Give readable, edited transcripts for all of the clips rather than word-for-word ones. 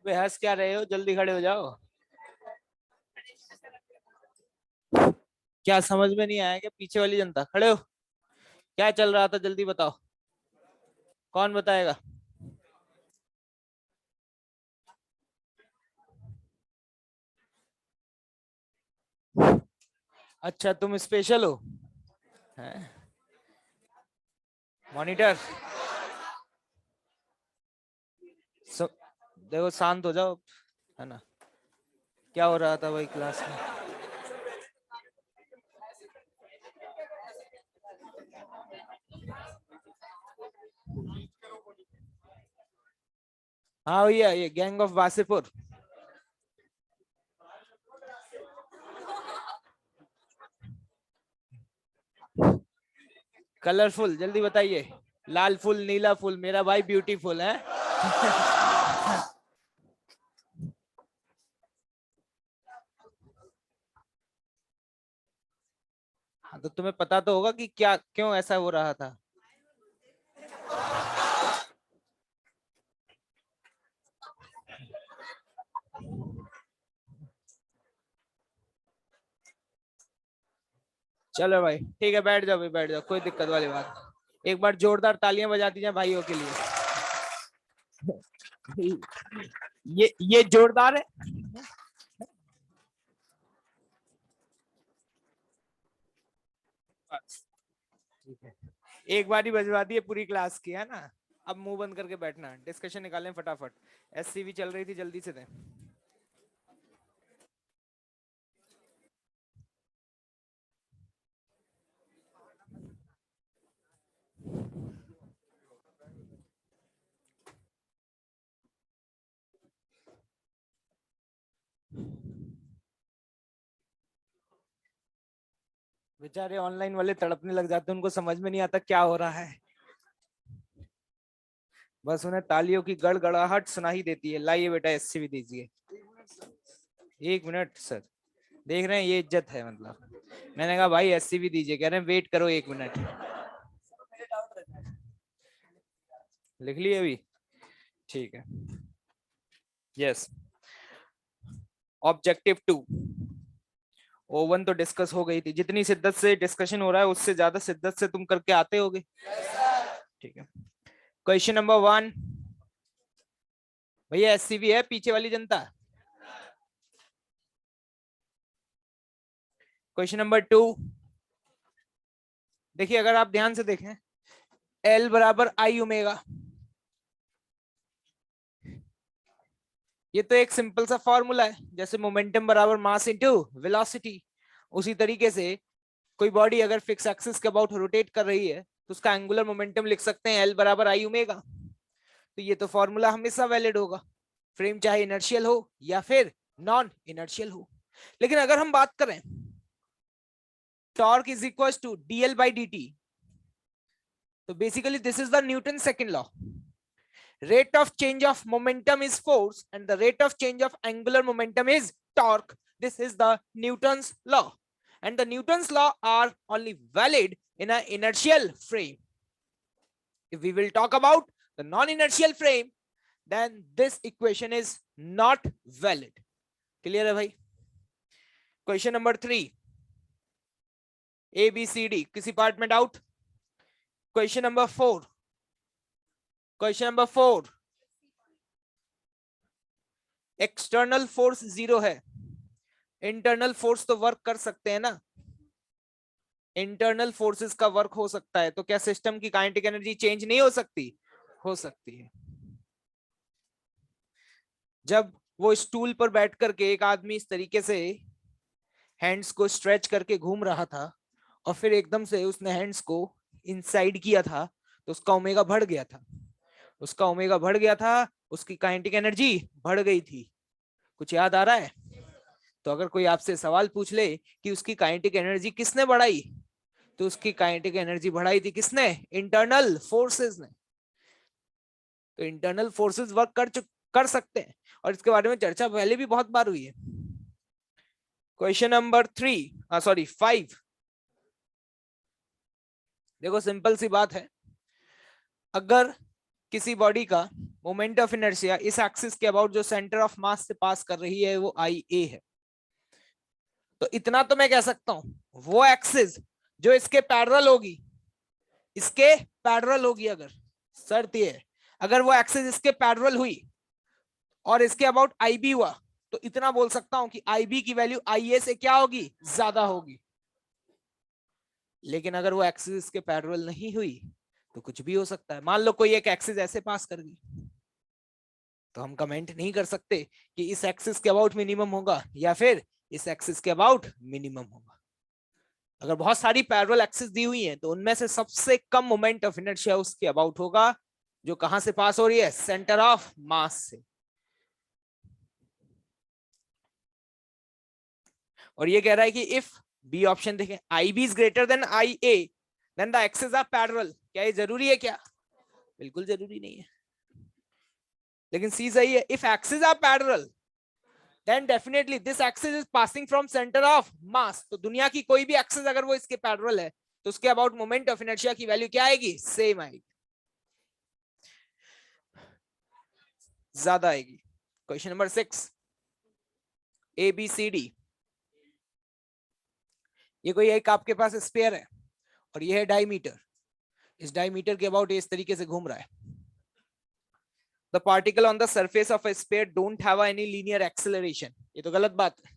वे हंस क्या रहे हो, जल्दी खड़े हो जाओ। क्या समझ में नहीं आया? क्या पीछे वाली जनता खड़े हो? क्या चल रहा था, जल्दी बताओ। कौन बताएगा? अच्छा, तुम स्पेशल हो? हैं? मॉनिटर। स... देखो, शांत हो जाओ, है ना? क्या हो रहा था भाई क्लास में? हाँ भैया, ये गैंग ऑफ वासेपुर। कलरफुल, जल्दी बताइए। लाल फूल, नीला फूल, मेरा भाई ब्यूटीफुल है। हाँ, तो तुम्हें पता तो होगा कि क्या क्यों ऐसा हो रहा था। चलो भाई, ठीक है, बैठ जाओ भाई, बैठ जाओ, कोई दिक्कत वाली बात नहीं। एक बार जोरदार तालियां बजा दीजिए भाइयों के लिए। ये जोरदार है। ठीक है, एक बार ही बजवा दिए पूरी क्लास की, है ना? अब मुंह बंद करके बैठना, डिस्कशन निकालें फटाफट। एससीवी चल रही थी, जल्दी से दें। बेचारे ऑनलाइन वाले तड़पने लग जाते हैं, उनको समझ में नहीं आता क्या हो रहा है। बस उन्हें तालियों की गड़गड़ाहट सुनाई देती है। लाइए बेटा, एससीवी दीजिए। 1 मिनट सर, देख रहे हैं ये इज्जत है मतलब। मैंने कहा भाई एससीवी दीजिए, कह रहे हैं वेट करो 1 मिनट। लिख लिए अभी? ठीक है। यस। ऑब्जेक्टिव 2। O1 तो डिस्कस हो गई थी। जितनी शिद्दत से डिस्कशन हो रहा है उससे ज्यादा शिद्दत से तुम करके आते होगे। ठीक है। Question number 1। भैया एससीवी है पीछे वाली जनता? Question number 2। देखिए, अगर आप ध्यान से देखें, L बराबर आई ओमेगा, ये तो एक सिंपल सा फॉर्मूला है, जैसे मोमेंटम बराबर मास इनटू वेलोसिटी। उसी तरीके से कोई बॉडी अगर फिक्स एक्सिस के अबाउट रोटेट कर रही है तो उसका एंगुलर मोमेंटम लिख सकते हैं L बराबर आई ओमेगा। तो ये तो फॉर्मूला हमेशा वैलिड होगा, फ्रेम चाहे इनर्शियल हो या फिर नॉन इनर्शियल हो। लेकिन अगर हम बात करें torque is equal to DL by D T, तो basically this is the Newton second law. Rate of change of momentum is force and the rate of change of angular momentum is torque. This is the Newton's law, and the Newton's law are only valid in an inertial frame. If we will talk about the non-inertial frame, then this equation is not valid. Clear है भाई? Question number 3, A B C D किसी part में doubt? Question number 4। Question number 4, external force 0 है, internal force तो work कर सकते हैं ना? इंटरनल फोर्सेस का वर्क हो सकता है, तो क्या सिस्टम की काइनेटिक एनर्जी चेंज नहीं हो सकती? हो सकती है। जब वो स्टूल पर बैठ करके एक आदमी इस तरीके से हैंड्स को स्ट्रेच करके घूम रहा था और फिर एकदम से उसने हैंड्स को इनसाइड किया था, तो उसका ओमेगा बढ़ गया था। उसका ओमेगा बढ़ गया था, उसकी काइनेटिक एनर्जी बढ़ गई थी। कुछ याद आ रहा है? तो अगर कोई आपसे सवाल पूछ ले कि उसकी काइनेटिक एनर्जी किसने बढ़ाई, तो उसकी काइनेटिक एनर्जी बढ़ाई थी किसने? इंटरनल फोर्सेस ने। तो इंटरनल फोर्सेस वर्क कर सकते हैं, और इसके बारे में चर्चा पहले भी बहुत बार हुई है। Question number 3, sorry 5। देखो, सिंपल सी बात है, अगर किसी बॉडी का मोमेंट ऑफ इनर्शिया इस एक्सिस के अबाउट जो सेंटर ऑफ मास से पास कर रही है वो आई ए है। तो इतना तो मैं कह सकता हूं, वो एक्सिस जो इसके पैरेलल होगी, इसके पैरेलल होगी, अगर शर्त ये है अगर वो एक्सिस इसके पैरेलल हुई और इसके अबाउट आई बी हुआ, तो इतना बोल सकता हूं कि आई बी की वैल्यू आई ए से क्या होगी, ज्यादा होगी। लेकिन अगर वो एक्सिस इसके पैरेलल नहीं हुई तो कुछ भी हो सकता है। मान लो कोई एक एक्सिस ऐसे पास कर गई, तो हम कमेंट नहीं कर सकते कि इस एक्सिस के अबाउट मिनिमम होगा या फिर इस एक्सिस के अबाउट मिनिमम होगा। अगर बहुत सारी पैरेलल एक्सिस दी हुई हैं तो उनमें से सबसे कम मोमेंट ऑफ इनर्शिया उसके अबाउट होगा, जो कहां से पास हो रही है, सेंटर ऑफ मास से। और ये कह रहा है कि इफ बी ऑप्शन देखें, I B is greater than I A then the axis are parallel. क्या ये जरूरी है क्या? बिल्कुल जरूरी नहीं है, लेकिन सी सही है। If axis are parallel then definitely this axis is passing from center of mass। तो दुनिया की कोई भी एक्सिस अगर वो इसके पैरेलल है तो उसके अबाउट मोमेंट ऑफ इनर्शिया की वैल्यू क्या आएगी, सेम आएगी, ज्यादा आएगी। Question number 6, A B C D. ये कोई एक आपके पास स्फीयर है और ये है डायमीटर। इस डायमीटर के अबाउट इस तरीके से घूम रहा है। The particle on the surface of a sphere don't have any linear acceleration। ये तो गलत बात है,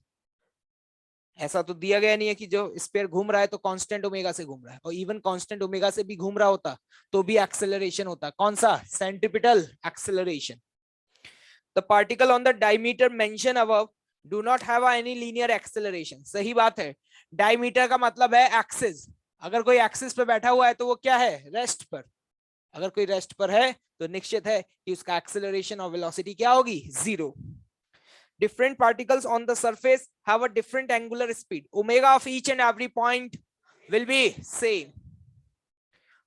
ऐसा तो दिया गया नहीं है कि जो स्फीयर घूम रहा है तो कांस्टेंट ओमेगा से घूम रहा है, और इवन कांस्टेंट ओमेगा से भी घूम रहा होता तो भी एक्सेलरेशन होता। कौन सा? Centripetal acceleration. The particle on the diameter mentioned above do not have any linear acceleration। सही बात है, डायमीटर का मतलब है एक्सिस। अगर कोई एक्सिस पे बैठा हुआ है तो वो क्या है, रेस्ट पर। अगर कोई रेस्ट पर है तो निश्चित है कि उसका एक्सेलरेशन और वेलोसिटी क्या होगी, zero. Different particles on the surface have a different angular speed। Omega of each and every point will be same।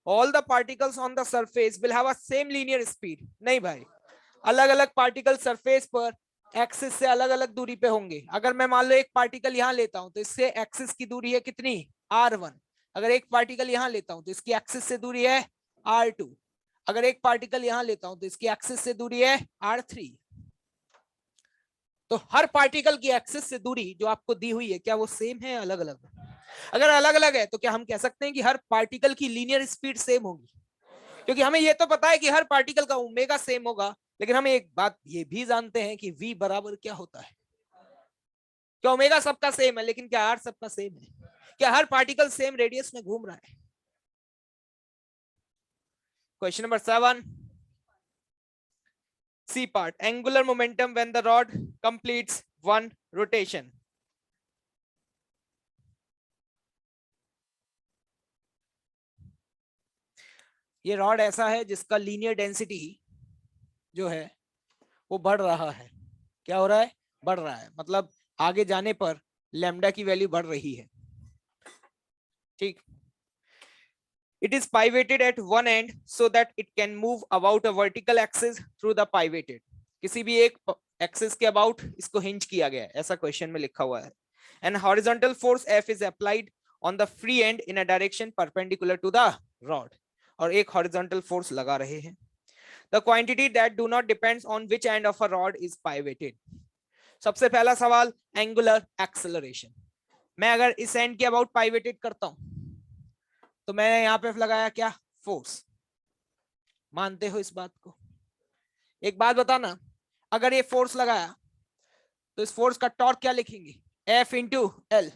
All the particles on the surface will have a same linear speed। नहीं भाई, अलग अलग particle surface पर axis से अलग अलग दूरी पे होंगे। अगर मैं मान लो एक पार्टिकल यहां लेता हूं तो इससे एक्सिस की दूरी है कितनी, r1। अगर एक पार्टिकल यहां लेता हूं तो इसकी एक्सिस से दूरी है r2। अगर एक पार्टिकल यहां लेता हूं तो इसकी एक्सिस से दूरी है r3। तो हर पार्टिकल की एक्सिस से दूरी जो आपको दी हुई है, क्या वो सेम है, अलग अलग? अगर अलग अलग है तो क्या हम कह सकते हैं कि हर पार्टिकल की लीनियर स्पीड सेम होगी? क्योंकि हमें ये तो पता है कि हर पार्टिकल का ओमेगा सेम होगा, लेकिन हम एक बात ये भी जानते हैं कि v बराबर क्या होता है। क्या ओमेगा सबका सेम है, लेकिन क्या r सबका सेम है? क्या हर पार्टिकल सेम रेडियस में घूम रहा है? Question number 7, C part, angular momentum when the rod completes one rotation। ये रॉड ऐसा है जिसका लीनियर डेंसिटी जो है वो बढ़ रहा है। क्या हो रहा है, बढ़ रहा है, मतलब आगे जाने पर लैम्डा की वैल्यू बढ़ रही है। ठीक, it is pivoted at one end so that it can move about a vertical axis through the pivoted। किसी भी एक एक्सिस के अबाउट इसको हिंज किया गया है, ऐसा क्वेश्चन में लिखा हुआ है। and horizontal force F is applied on the free end in a direction perpendicular to the rod। और एक horizontal force लगा रहे हैं। the quantity that do not depends on which end of a rod is pivoted। सबसे पहला सवाल, angular acceleration। मैं अगर इस एंड के अबाउट पाइवेटेड करता हूं तो मैंने यहां पे लगाया क्या, फोर्स। मानते हो इस बात को? एक बात बताना, अगर ये फोर्स लगाया तो इस फोर्स का टॉर्क क्या लिखेंगे, F इंटू एल।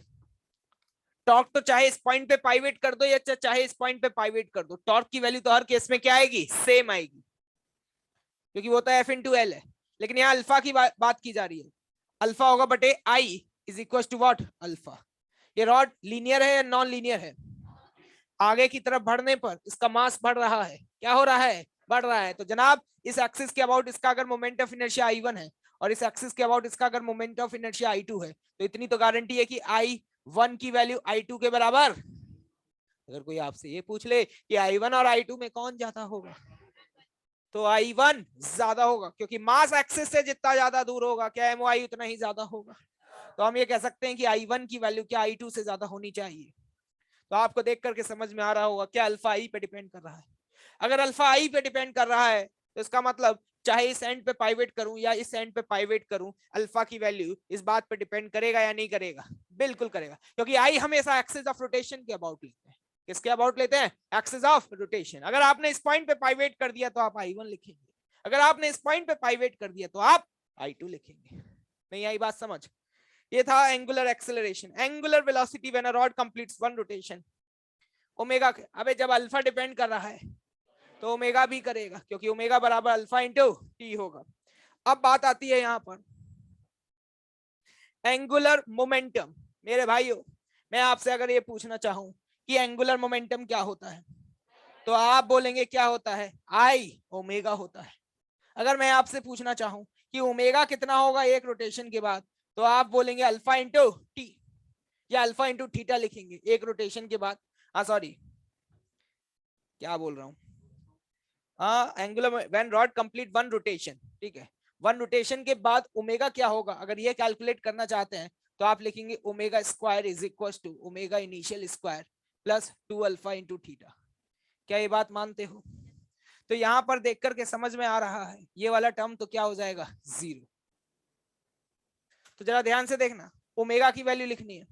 टॉर्क तो चाहे इस पॉइंट पे पाइवेट कर दो या चाहे इस पॉइंट पे पाइवेट कर दो, टॉर्क की वैल्यू तो हर केस में क्या आएगी, सेम आएगी, क्योंकि वो तो F इंटू एल है। लेकिन यहाँ अल्फा की बात की जा रही है, अल्फा होगा बटे I is equal to what, alpha. ये रॉड लीनियर है या नॉन लीनियर है? आगे की तरफ बढ़ने पर इसका मास बढ़ रहा है। क्या हो रहा है, बढ़ रहा है। तो जनाब इस एक्सिस के अबाउट इसका अगर मोमेंट ऑफ इनर्शिया I1 है और इस एक्सिस के अबाउट इसका अगर मोमेंट ऑफ इनर्शिया I2 है, तो इतनी तो गारंटी है कि I1 की वैल्यू I2 के बराबर। अगर कोई आपसे ये पूछ ले कि I1 और I2 में कौन ज्यादा होगा, तो I1 ज्यादा होगा, क्योंकि मास एक्सिस से जितना ज्यादा दूर होगा क्या MOI उतना ही ज्यादा होगा। तो हम ये कह सकते हैं कि I1 की वैल्यू क्या I2 से ज्यादा होनी चाहिए। तो आपको देख करके समझ में आ रहा होगा क्या अल्फा आई पे डिपेंड कर रहा है। अगर अल्फा आई पे डिपेंड कर रहा है तो इसका मतलब चाहे इस एंड पे पाइवेट करूं या इस एंड पे पाइवेट करूं, अल्फा की वैल्यू इस बात पे डिपेंड करेगा या नहीं करेगा? बिल्कुल करेगा, क्योंकि आई हमेशा एक्सिस ऑफ रोटेशन के अबाउट लेते हैं। किसके अबाउट लेते हैं? Axis of rotation. अगर आपने इस पॉइंट पे पाइवेट कर दिया तो आप I1 लिखेंगे, अगर आपने इस पॉइंट पे पाइवेट कर दिया तो आप I2 लिखेंगे। नहीं आई बात समझ? ये था angular acceleration. Angular velocity when a rod completes one rotation, omega. अबे जब अल्फा डिपेंड कर रहा है तो ओमेगा भी करेगा, क्योंकि ओमेगा बराबर अल्फा इंटू टी होगा। अब बात आती है यहां पर एंगुलर मोमेंटम। मेरे भाइयों, मैं आपसे अगर ये पूछना चाहूं कि एंगुलर मोमेंटम क्या होता है, तो आप बोलेंगे क्या होता है? आई ओमेगा होता है। अगर मैं आपसे पूछना चाहूं कि ओमेगा कितना होगा एक रोटेशन के बाद, तो आप बोलेंगे अल्फा इंटू टी या अल्फा इंटू थीटा लिखेंगे एक रोटेशन के बाद। सॉरी, क्या बोल रहा हूं? Angular when rod complete one rotation, ठीक है, वन रोटेशन के बाद ओमेगा क्या होगा अगर ये कैलकुलेट करना चाहते हैं, तो आप लिखेंगे omega square is equal to omega initial square plus 2 alpha into theta. क्या ये बात मानते हो? तो यहां पर देख करके समझ में आ रहा है ये वाला टर्म तो क्या हो जाएगा? 0। तो जरा ध्यान से देखना, ओमेगा की वैल्यू लिखनी है,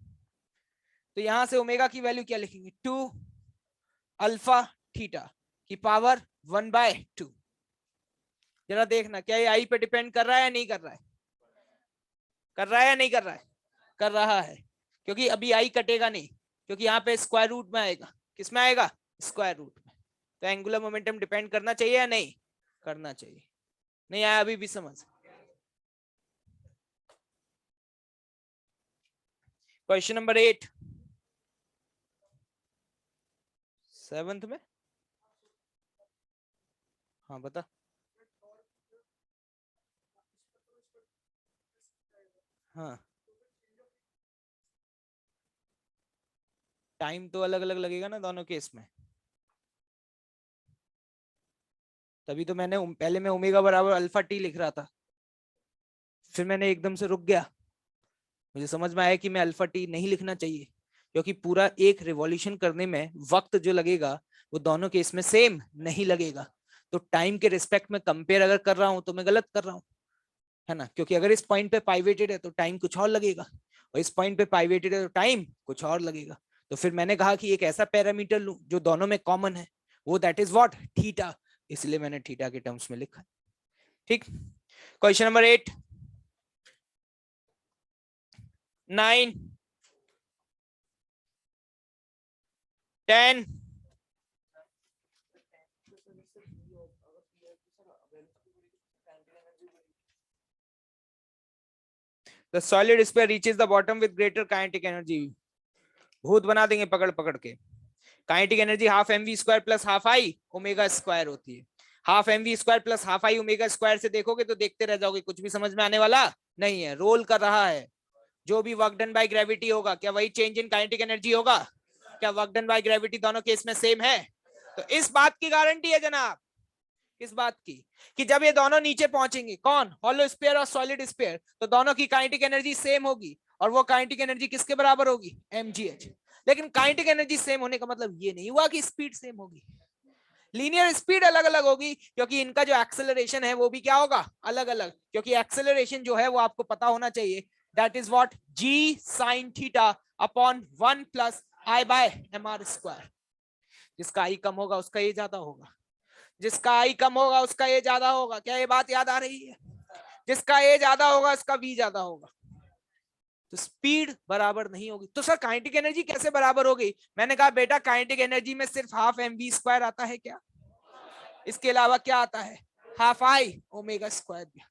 तो यहां से ओमेगा की वैल्यू क्या लिखेंगे? 2 अल्फा थीटा की पावर 1/2। जरा देखना, क्या ये आई पे डिपेंड कर रहा है या नहीं कर रहा है? कर रहा है या नहीं कर रहा है? कर रहा है, क्योंकि अभी आई कटेगा नहीं, क्योंकि यहाँ पे स्क्वायर रूट में आएगा। किस में आएगा? स्क्वायर रूट में। तो एंगुलर मोमेंटम डिपेंड करना चाहिए या नहीं करना चाहिए? नहीं आया अभी भी समझ? क्वेश्चन नंबर 8 7th में। हाँ बता। हाँ, टाइम तो अलग अलग लगेगा ना दोनों केस में, तभी तो मैंने पहले मैं ओमेगा बराबर अल्फा टी लिख रहा था, फिर मैंने एकदम से रुक गया। मुझे समझ में आया कि मैं अल्फा टी नहीं लिखना चाहिए, क्योंकि पूरा एक रिवॉल्यूशन करने में वक्त जो लगेगा वो दोनों केस में सेम नहीं लगेगा। तो टाइम के रिस्पेक्ट में कंपेयर अगर कर रहा हूं तो मैं गलत कर रहा हूं, है ना? क्योंकि अगर इस पॉइंट पे पाइवेटेड है तो टाइम कुछ और लगेगा, और इस पॉइंट पे पाइवेटेड है तो टाइम कुछ और लगेगा। तो फिर मैंने कहा कि एक ऐसा पैरामीटर लूं जो दोनों में कॉमन है, वो दैट इज व्हाट? थीटा। इसलिए मैंने थीटा के टर्म्स में लिखा। ठीक। Question number 8 9 10 The solid sphere reaches the bottom with greater kinetic energy. भूत बना देंगे पकड़ पकड़ के। Kinetic energy half mv square plus half I omega square होती है। Half mv square plus half I omega square से देखोगे तो देखते रह जाओगे, कुछ भी समझ में आने वाला नहीं है। रोल कर रहा है, जो भी वर्क डन बाय ग्रेविटी होगा क्या वही चेंज इन काइनेटिक एनर्जी होगा? क्या वर्क डन बाय ग्रेविटी दोनों केस में सेम है? तो इस बात की गारंटी है जनाब, किस बात की? कि जब ये दोनों नीचे पहुंचेंगे, कौन? हॉलो स्फीयर और सॉलिड स्फीयर, तो दोनों की काइनेटिक एनर्जी सेम होगी, और वो काइनेटिक एनर्जी किसके बराबर होगी? mgh। लेकिन काइनेटिक एनर्जी सेम होने का मतलब ये नहीं हुआ कि स्पीड सेम होगी। लीनियर स्पीड अलग अलग होगी, क्योंकि इनका जो एक्सेलरेशन है वो भी क्या होगा? अलग अलग। क्योंकि एक्सेलरेशन जो है वो आपको पता होना चाहिए, that is what? g sin theta upon 1 plus i by mr square. जिसका आई कम होगा उसका ये ज्यादा होगा, जिसका आई कम होगा उसका ये ज्यादा होगा। क्या ये बात याद आ रही है? जिसका ए ज्यादा होगा उसका वी ज्यादा होगा। तो स्पीड बराबर नहीं होगी। तो सर काइनेटिक एनर्जी कैसे बराबर होगी? मैंने कहा बेटा काइनेटिक एनर्जी में सिर्फ हाफ mv स्क्वायर आता है क्या? इसके अलावा क्या आता है? हाफ आई ओमेगा स्क्वायर भी।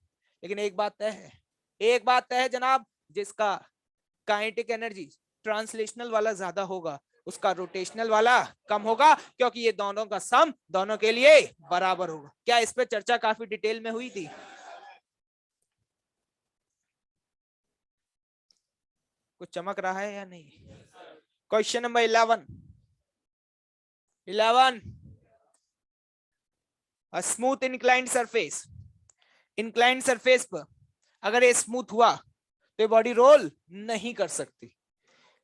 लेकिन एक बात तय है, एक बात तय है जनाब, जिसका काइनेटिक एनर्जी ट्रांसलेशनल वाला ज्यादा होगा उसका रोटेशनल वाला कम होगा, क्योंकि ये दोनों का सम दोनों के लिए बराबर होगा। क्या इस पे चर्चा काफी डिटेल में हुई थी? कुछ चमक रहा है या नहीं? Question number 11 smooth inclined surface. Inclined surface पर अगर ये स्मूथ हुआ तो ये बॉडी रोल नहीं कर सकती,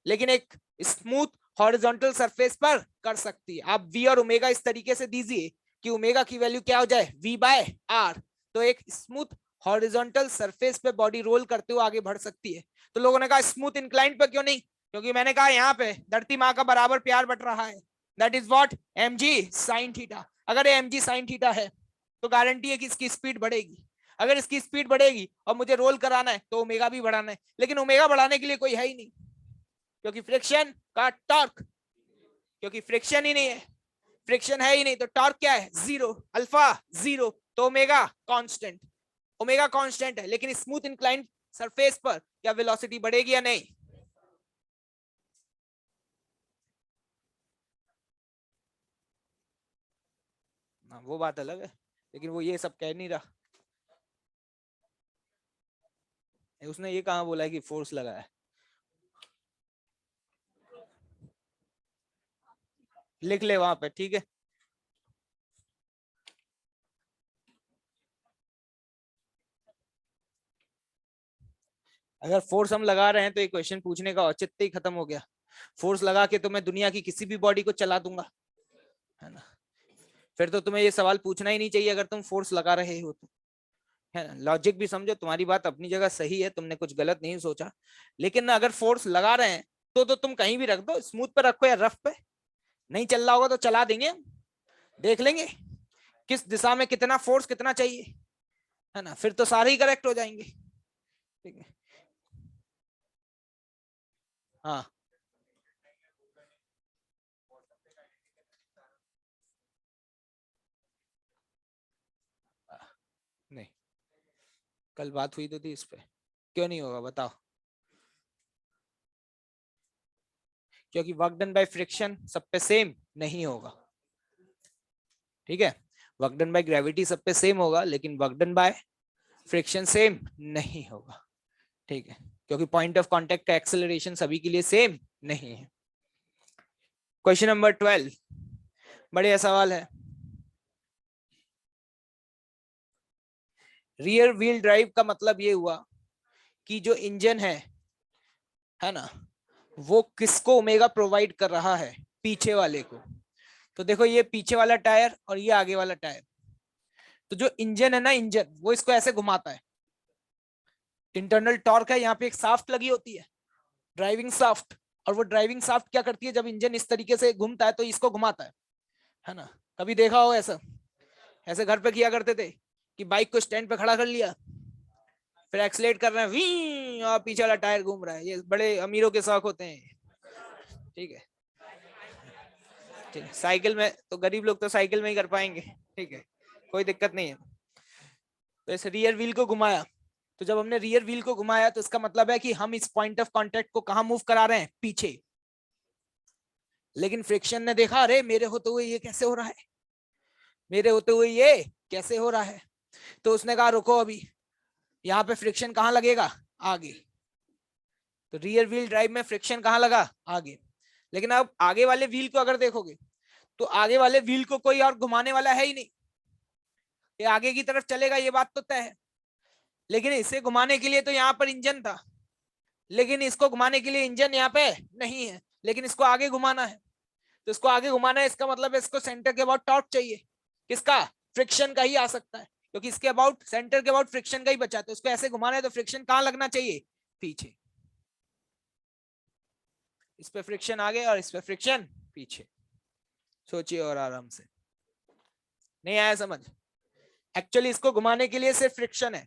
लेकिन एक स्मूथ हॉरिजॉन्टल सरफेस पर कर सकती है। आप वी और ओमेगा इस तरीके से दीजिए कि ओमेगा की वैल्यू क्या हो जाए, v बाय आर। तो एक स्मूथ हॉरिजॉन्टल सरफेस पे बॉडी रोल करते हुए आगे बढ़ सकती है। तो लोगों ने कहा स्मूथ इंक्लाइन पे क्यों नहीं, क्योंकि मैंने कहा यहाँ पे धरती माँ का बराबर प्यार बट रहा है, that is what, mg sin theta. अगर ये mg sin थीटा है तो गारंटी है कि इसकी स्पीड बढ़ेगी। अगर इसकी स्पीड बढ़ेगी और मुझे रोल कराना है तो ओमेगा भी बढ़ाना है, लेकिन ओमेगा बढ़ाने के लिए कोई है ही नहीं, क्योंकि फ्रिक्शन का टॉर्क, क्योंकि फ्रिक्शन ही नहीं है, फ्रिक्शन है ही नहीं, तो टॉर्क क्या है, जीरो, अल्फा जीरो, तो ओमेगा कांस्टेंट, ओमेगा कांस्टेंट है। लेकिन स्मूथ इंक्लाइन सरफेस पर क्या वेलोसिटी बढ़ेगी या नहीं, वो बात अलग है, लेकिन वो ये सब कह नहीं रहा। उसने ये कहां बोला है कि फोर्स लगा है, लिख ले वहां पे, ठीक है। अगर फोर्स हम लगा रहे हैं तो ये क्वेश्चन पूछने का औचित्य ही खत्म हो गया। फोर्स लगा के तो मैं दुनिया की किसी भी बॉडी को चला दूंगा, है ना। फिर तो तुम्हें ये सवाल पूछना ही नहीं चाहिए अगर तुम फोर्स लगा रहे हो तो, है ना। लॉजिक भी समझो, तुम्हारी बात अपनी जगह सही है, तुमने कुछ गलत नहीं सोचा। लेकिन अगर फोर्स लगा रहे हैं तो तुम कहीं भी रख दो, स्मूथ पे रखो या रफ पे, नहीं चल रहा होगा तो चला देंगे हम, देख लेंगे किस दिशा में कितना फोर्स कितना चाहिए, है ना, फिर तो सारे ही करेक्ट हो जाएंगे, ठीक है। हाँ, नहीं, कल बात हुई तो थी इस पे, क्यों नहीं होगा बताओ। क्योंकि वर्क डन बाय फ्रिक्शन सब पे सेम नहीं होगा, ठीक है। वर्क डन बाय ग्रेविटी सब पे सेम होगा, लेकिन work done by friction same नहीं होगा, ठीक है। क्योंकि पॉइंट ऑफ कांटेक्ट का एक्सेलरेशन सभी के लिए सेम नहीं है। क्वेश्चन नंबर 12, बढ़िया सवाल है। रियर व्हील ड्राइव का मतलब ये हुआ कि जो इंजन है ना, वो किसको ओमेगा प्रोवाइड कर रहा है, पीछे वाले को। तो देखो ये पीछे वाला टायर और ये आगे वाला टायर, तो जो इंजन है ना, इंजन वो इसको ऐसे घुमाता है, इंटरनल टॉर्क है, यहाँ पे एक साफ्ट लगी होती है, ड्राइविंग साफ्ट। और वो ड्राइविंग साफ्ट क्या करती है, जब इंजन इस तरीके से घूमता है तो इसको घुमाता है ना। कभी देखा हो ऐसा, ऐसे घर पे किया करते थे कि बाइक को स्टैंड पे खड़ा कर लिया, फिर एक्सलेट कर रहे हैं, वी और पीछे वाला टायर घूम रहा है, ये बड़े अमीरों के शौक होते हैं, ठीक है। ठीक है, साइकिल में तो गरीब लोग तो साइकिल में ही कर पाएंगे, ठीक है, कोई दिक्कत नहीं है। तो इस रियर व्हील को घुमाया, तो जब हमने रियर व्हील को घुमाया तो इसका मतलब है कि हम इस पॉइंट ऑफ कांटेक्ट को कहां मूव करा रहे हैं, पीछे। लेकिन फ्रिक्शन ने देखा, अरे मेरे होते हुए ये कैसे हो रहा है, मेरे होते हुए ये कैसे हो रहा है, तो उसने कहा रुको अभी, यहाँ पे फ्रिक्शन कहाँ लगेगा, आगे। तो रियर व्हील ड्राइव में फ्रिक्शन कहाँ लगा, आगे। लेकिन अब आगे वाले व्हील को अगर देखोगे तो आगे वाले व्हील को कोई और घुमाने वाला है ही नहीं, ये आगे की तरफ चलेगा, ये बात तो तय है। लेकिन इसे घुमाने के लिए तो यहाँ पर इंजन था, लेकिन इसको घुमाने के लिए इंजन यहाँ पे नहीं है, लेकिन इसको आगे घुमाना है। तो इसको आगे घुमाना है, इसका मतलब है इसको सेंटर के अबाउट टॉर्क चाहिए, किसका, फ्रिक्शन का ही आ सकता है, क्योंकि इसके अबाउट सेंटर के अबाउट फ्रिक्शन का ही बचा, तो इसको ऐसे घुमाना है तो फ्रिक्शन कहाँ लगना चाहिए, पीछे। इस पे फ्रिक्शन आगे और इस पे फ्रिक्शन पीछे। सोचिए और आराम से, नहीं आया समझ। एक्चुअली इसको घुमाने के लिए सिर्फ फ्रिक्शन है,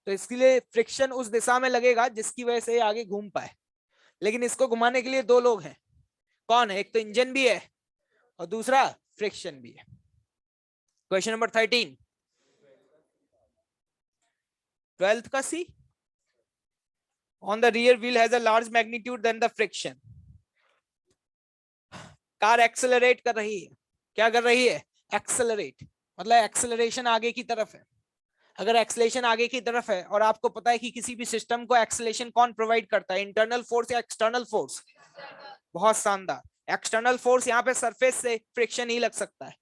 तो इसके लिए फ्रिक्शन उस दिशा में लगेगा जिसकी वजह से आगे घूम पाए। लेकिन इसको घुमाने के लिए दो लोग हैं, कौन है, एक तो इंजन भी है और दूसरा फ्रिक्शन भी है। क्वेश्चन नंबर 13, 12th का सी, on the rear wheel has a large magnitude than the friction। Car accelerate कर रही है, क्या कर रही है, एक्सेलरेट, मतलब एक्सेलरेशन आगे की तरफ है। अगर एक्सेलेशन आगे की तरफ है और आपको पता है कि किसी भी सिस्टम को एक्सेलेशन कौन प्रोवाइड करता है, इंटरनल फोर्स या एक्सटर्नल फोर्स, बहुत शानदार। एक्सटर्नल फोर्स यहाँ पे सरफेस से फ्रिक्शन ही लग सकता है।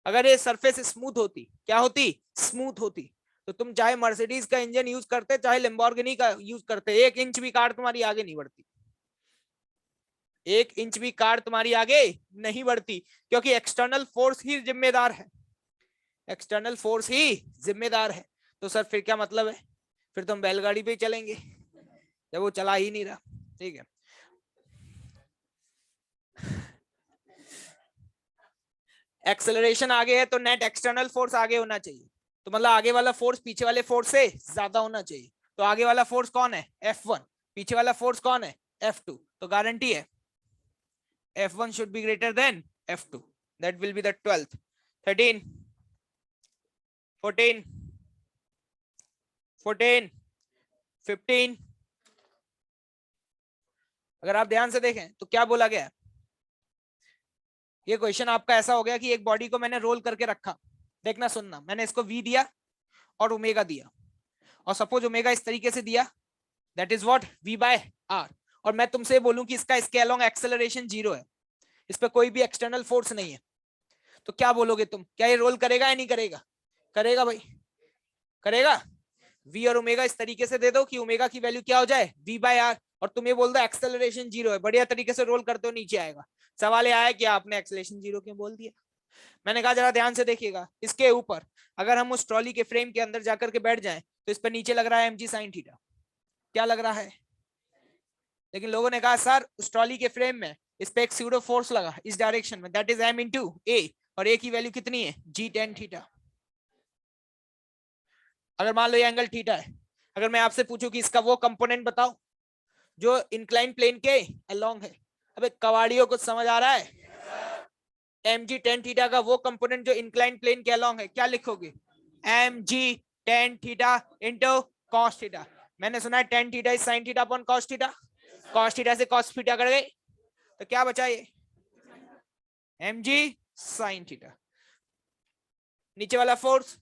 अगर ये सरफेस स्मूथ होती, क्या होती, स्मूथ होती, तो तुम चाहे मर्सिडीज का इंजन यूज करते चाहे लैम्बोर्गिनी का यूज करते, 1 इंच भी कार तुम्हारी आगे नहीं बढ़ती। 1 इंच भी कार तुम्हारी आगे नहीं बढ़ती, क्योंकि एक्सटर्नल फोर्स ही जिम्मेदार है, एक्सटर्नल फोर्स ही जिम्मेदार है। तो सर फिर क्या मतलब है, फिर तुम बैलगाड़ी पे ही चलेंगे जब वो चला ही नहीं रहा। ठीक है, एक्सेलरेशन आगे है तो नेट एक्सटर्नल फोर्स आगे होना चाहिए, तो मतलब आगे वाला फोर्स पीछे वाले फोर्स से ज्यादा होना चाहिए। तो आगे वाला फोर्स कौन है, F1, पीछे वाला फोर्स कौन है, F2। तो गारंटी है F1 should be greater than F2, that will be the 12th। 13, 14, 14, 15। अगर आप ध्यान से देखें तो क्या बोला गया, ये क्वेश्चन आपका ऐसा हो गया कि एक बॉडी को मैंने रोल करके रखा, देखना सुनना, मैंने इसको V दिया और ओमेगा दिया, और सपोज ओमेगा इस तरीके से दिया, दैट इज व्हाट V/R, और मैं तुमसे बोलूं कि इसका इसके अलोंग एक्सेलरेशन 0 है, इस पे कोई भी एक्सटर्नल फोर्स नहीं है, तो क्या बोलोगे तुम, क्या ये रोल करेगा या नहीं करेगा, करेगा भाई, करेगा। V और ओमेगा इस तरीके से दे दो कि ओमेगा की वैल्यू क्या हो जाए V/R, और तुम ये बोल दो एक्सेलरेशन 0 है, बढ़िया तरीके से रोल करते हो नीचे आएगा। सवाल ये आया कि आपने एक्सेलरेशन 0 क्यों बोल दिया। मैंने कहा जरा ध्यान से देखिएगा, इसके ऊपर अगर हम उस ट्रॉली के फ्रेम के अंदर जाकर के बैठ जाएं तो इस पर नीचे लग रहा है mg sin थीटा, क्या लग रहा है, लेकिन लोगों ने कहा सर उस ट्रॉली के फ्रेम में इस पे एक स्यूडो फोर्स लगा इस डायरेक्शन में, that is m into a, और a की वैल्यू कितनी है g tan थीटा। अगर मान लो ये एंगल थीटा है, अगर मैं आपसे पूछूं कि इसका वो कंपोनेंट बताओ जो इंक्लाइन प्लेन के अलोंग है, अबे कवाड़ियों को समझ आ रहा है, mg tan थीटा का वो कंपोनेंट जो इंक्लाइन प्लेन के अलोंग है, क्या लिखोगे, mg tan theta into cos theta. मैंने सुना है tan theta is sin theta upon cos theta, cos theta से cos थीटा कर गए, तो क्या बचा ये mg sin थीटा। नीचे वाला फोर्स,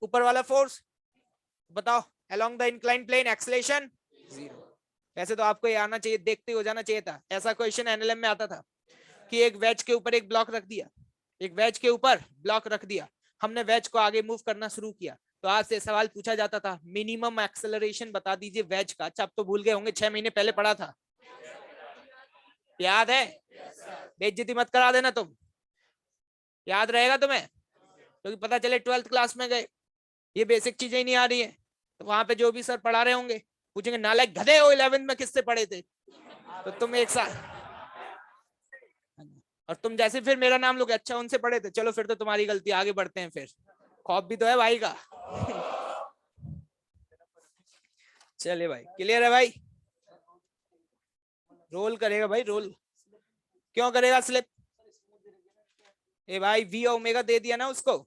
ऊपर वाला फोर्स बताओ, along the inclined plane acceleration 0। वैसे तो आपको ये आना चाहिए, देखते हो जाना चाहिए था, ऐसा क्वेश्चन एनएलएम में आता था कि एक वेज के ऊपर एक ब्लॉक रख दिया, एक वेज के ऊपर ब्लॉक रख दिया, हमने वेज को आगे मूव करना शुरू किया, तो आज से सवाल पूछा जाता था मिनिमम एक्सेलरेशन बता दीजिए वेज का। अच्छा अब तो भूल गए होंगे, 6 महीने पहले पढ़ा था, याद है, बेइज्जती मत करा देना तुम, याद रहेगा तुम्हें, क्योंकि पता चले 12th क्लास में गए ये बेसिक चीजें ही नहीं आ रही है, तो वहां पे जो भी सर पढ़ा रहे होंगे पूछेंगे नालायक गधे हो 11th में किससे पढ़े थे, तो तुम एक साथ, और तुम जैसे फिर मेरा नाम लोगे अच्छा उनसे पढ़े थे, चलो फिर तो तुम्हारी गलती, आगे बढ़ते हैं, फिर खौफ भी तो है भाई का। चलिए भाई, क्लियर है भाई, रोल करेगा भाई, रोल क्यों करेगा स्लिप, ए भाई वी ओमेगा दे दिया ना उसको,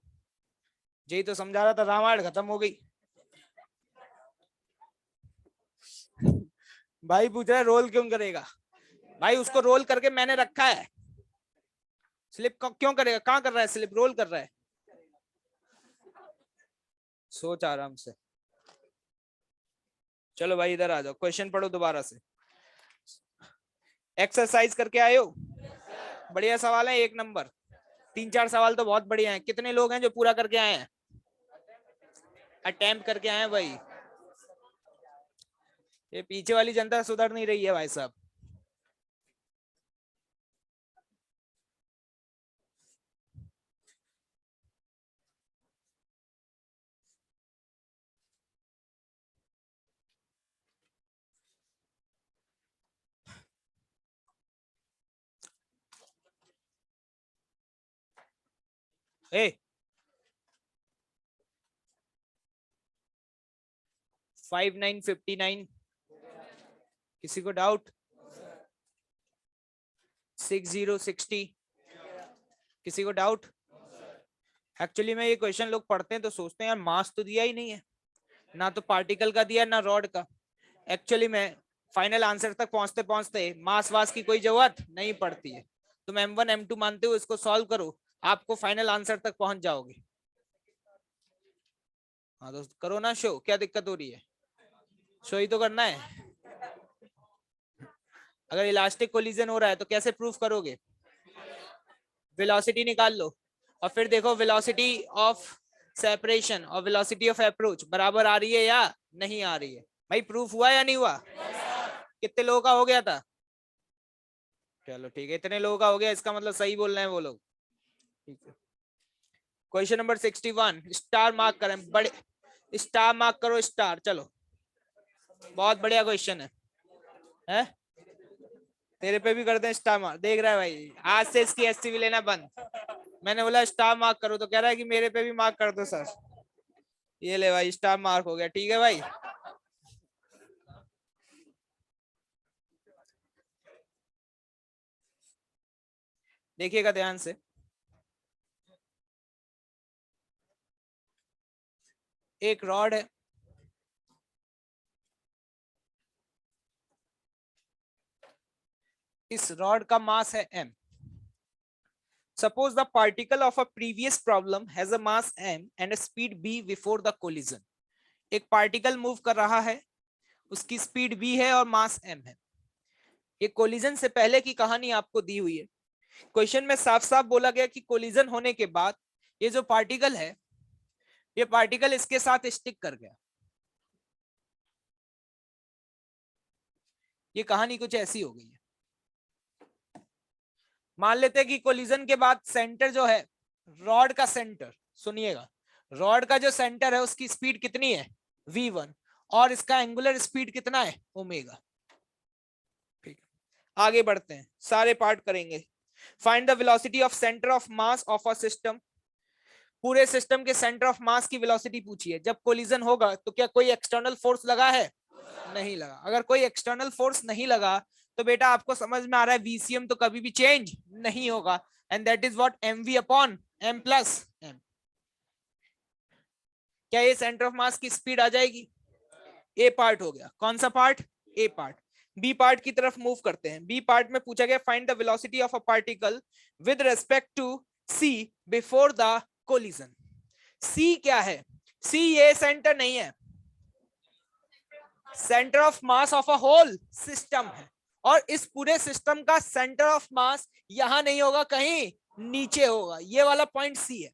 यही तो समझा रहा था, रामायण खत्म हो गई। भाई पूछ रहा है रोल क्यों करेगा, भाई उसको रोल करके मैंने रखा है, स्लिप क्यों करेगा, कहां कर रहा है स्लिप, रोल कर रहा है, सोच आराम से। चलो भाई इधर आ जाओ, क्वेश्चन पढ़ो दोबारा से, एक्सरसाइज करके आए हो, बढ़िया सवाल है, 1 नंबर, 3-4 सवाल तो बहुत बढ़िया हैं। कितने लोग हैं जो पूरा करके आए हैं, अटेम्प्ट करके आए हैं भाई, ये पीछे वाली जनता सुधर नहीं रही है भाई साहब। ए 5959, किसी को डाउट, 6060, किसी को डाउट। एक्चुअली में ये क्वेश्चन लोग पढ़ते हैं तो सोचते हैं यार मास तो दिया ही नहीं है, ना तो पार्टिकल का दिया ना रॉड का। एक्चुअली में फाइनल आंसर तक पहुंचते पहुंचते मास वास की कोई जरूरत नहीं पड़ती है, तुम M1 M2 मानते हो, इसको सॉल्व करो, आपको फाइनल आंसर तक पहुंच जाओगे। हाँ तो करो ना शो, क्या दिक्कत हो रही है, शो ही तो करना है। अगर इलास्टिक कोलिजन हो रहा है तो कैसे प्रूफ करोगे, वेलोसिटी निकाल लो और फिर देखो वेलोसिटी ऑफ सेपरेशन और वेलोसिटी ऑफ अप्रोच बराबर आ रही है या नहीं आ रही है। भाई प्रूफ हुआ या नहीं हुआ, कितने लोगों का हो गया था, चलो ठीक है, इतने लोगों का हो गया, इसका मतलब सही बोल रहे हैं वो लोग। ठीक है, क्वेश्चन नंबर 61, स्टार मार्क करें, बड़े स्टार मार्क करो, स्टार। चलो बहुत बढ़िया क्वेश्चन है? तेरे पे भी कर दें स्टार मार्क? देख रहा है भाई, आज से इसकी एससी भी लेना बंद। मैंने बोला स्टार मार्क करो तो कह रहा है कि मेरे पे भी मार्क कर दो सर। ये ले भाई, स्टार मार्क हो गया, ठीक है भाई। देखिएगा ध्यान से, एक रॉड है, इस रॉड का मास है m। Suppose the particle of a previous problem has a mass m and a speed b before the collision। एक पार्टिकल मूव कर रहा है, उसकी स्पीड b है और मास m है। ये कोलिजन से पहले की कहानी आपको दी हुई है। क्वेश्चन में साफ साफ बोला गया कि कोलिजन होने के बाद ये जो पार्टिकल है, ये पार्टिकल इसके साथ स्टिक कर गया। ये कहानी कुछ ऐसी हो गई है। मान लेते हैं कि कोलिजन के बाद सेंटर जो है, रॉड का सेंटर, सुनिएगा, रॉड का जो सेंटर है उसकी स्पीड कितनी है, v1, और इसका एंगुलर स्पीड कितना है, ओमेगा। ठीक, आगे बढ़ते हैं, सारे पार्ट करेंगे। Find the velocity of centre of mass of a system. पूरे सिस्टम के सेंटर ऑफ मास की वेलोसिटी पूछी है। जब कोलिजन होगा तो क्या कोई एक्सटर्नल फोर्स लगा है, नहीं लगा। अगर कोई एक्सटर्नल फोर्स नहीं लगा तो बेटा आपको समझ में आ रहा है वीसीएम तो कभी भी चेंज नहीं होगा, and that is what mv upon m plus m। क्या ये सेंटर ऑफ मास की स्पीड आ जाएगी? ए पार्ट हो गया। कौन सा पार्ट? ए पार्ट। बी पार्ट की तरफ मूव करते हैं। बी पार्ट में पूछा गया find the velocity of a particle with respect to C before the collision. C क्या है? सी ये सेंटर नहीं है, centre of mass of a whole system है, और इस पूरे सिस्टम का सेंटर ऑफ मास यहां नहीं होगा, कहीं नीचे होगा। ये वाला पॉइंट सी है।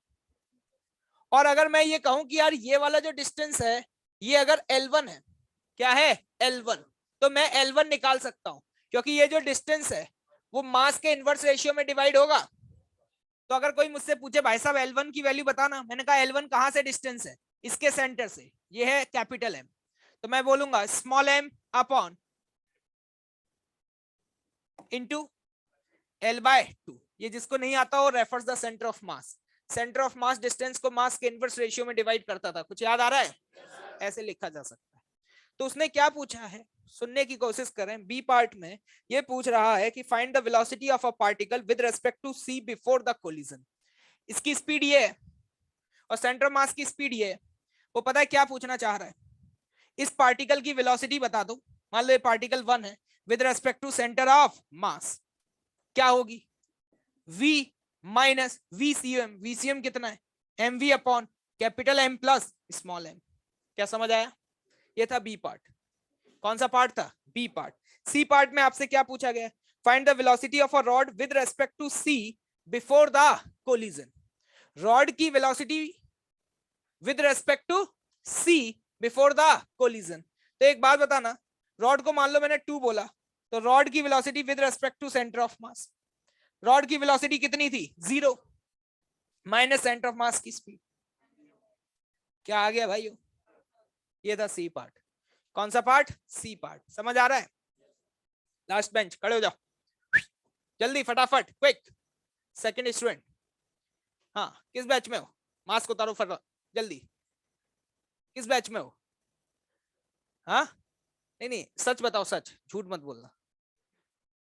और अगर मैं ये कहूं कि यार ये वाला जो डिस्टेंस है ये अगर L1 है, क्या है, L1, तो मैं L1 निकाल सकता हूं, क्योंकि ये जो डिस्टेंस है वो मास के इनवर्स रेशियो में डिवाइड होगा। तो अगर कोई मुझसे पूछे भाई साहब L1 की वैल्यू बताना, मैंने कहा L1 कहां से डिस्टेंस है, इसके सेंटर से, ये है कैपिटल M, तो मैं बोलूंगा small m upon into L/2। ये जिसको नहीं आता वो refers the centre of mass. Centre of mass distance को मास के इनवर्स रेशियो में डिवाइड करता था, कुछ याद आ रहा है? ऐसे लिखा जा सकता है। तो उसने क्या पूछा है, सुनने की कोशिश करें। बी पार्ट में ये पूछ रहा है कि find the velocity of a particle with respect to C before the collision. इसकी स्पीड ये है और सेंटर मास की स्पीड ये है। वो पता है क्या पूछना चाह रहा है, इस पार्टिकल की वेलोसिटी बता दो। मान लो ये पार्टिकल 1 है, with respect to centre of mass क्या होगी, v माइनस vcm। vcm कितना है, mv upon capital M plus small m। क्या समझ आया? ये था बी पार्ट। कौन सा पार्ट था? B part. सी पार्ट में आपसे क्या पूछा गया, find the velocity of a rod with respect to C before the collision. Rod की velocity with respect to C before the collision. तो एक बात बताना, रॉड को मान लो मैंने 2 बोला, तो रॉड की velocity with respect to centre of mass, rod की वेलोसिटी कितनी थी, 0, माइनस सेंटर ऑफ मास की स्पीड। क्या आ गया भाई? ये था सी पार्ट। कौन सा पार्ट? C part. समझ आ रहा है? लास्ट बेंच खड़े हो जाओ जल्दी फटाफट, क्विक। सेकंड स्टूडेंट, हाँ किस बैच में हो? मास्क उतारो फटाफट जल्दी। किस बैच में हो? हाँ नहीं नहीं सच बताओ, सच, झूठ मत बोलना।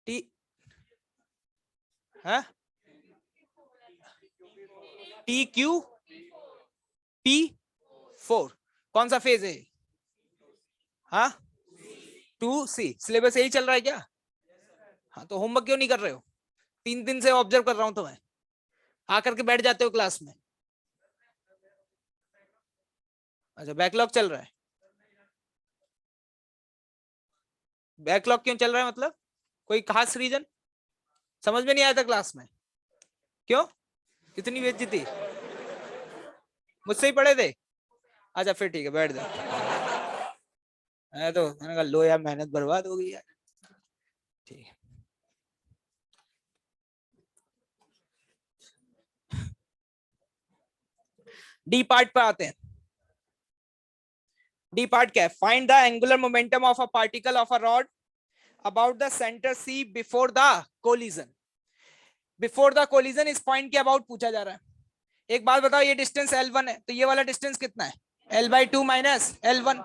टी, हाँ, TQP4। कौन सा फेज है? हाँ 2C। सिलेबस यही चल रहा है क्या? हाँ तो होमवर्क क्यों नहीं कर रहे हो? 3 दिन से ऑब्जर्व कर रहा हूं तुम्हें, आकर के बैठ जाते हो क्लास में। अच्छा बैकलॉग चल रहा है। बैकलॉग क्यों चल रहा है मतलब? कोई खास रीजन? समझ में नहीं आया था क्लास में? क्यों? कितनी बेइज्जती? मुझसे ही पढ़े थे? अच्छा फिर ठीक है, बैठ जाओ। मैं तो मैंने कहा लो यार, मेहनत बर्बाद हो गई यार। ठीक है, डी पार्ट पे आते हैं। डी पार्ट क्या है? Find the angular momentum of a particle of a rod about the centre C before the collision. Before the collision इस पॉइंट के अबाउट पूछा जा रहा है। एक बात बताओ, ये डिस्टेंस L1 है, तो ये वाला डिस्टेंस कितना है? L/2 minus L1।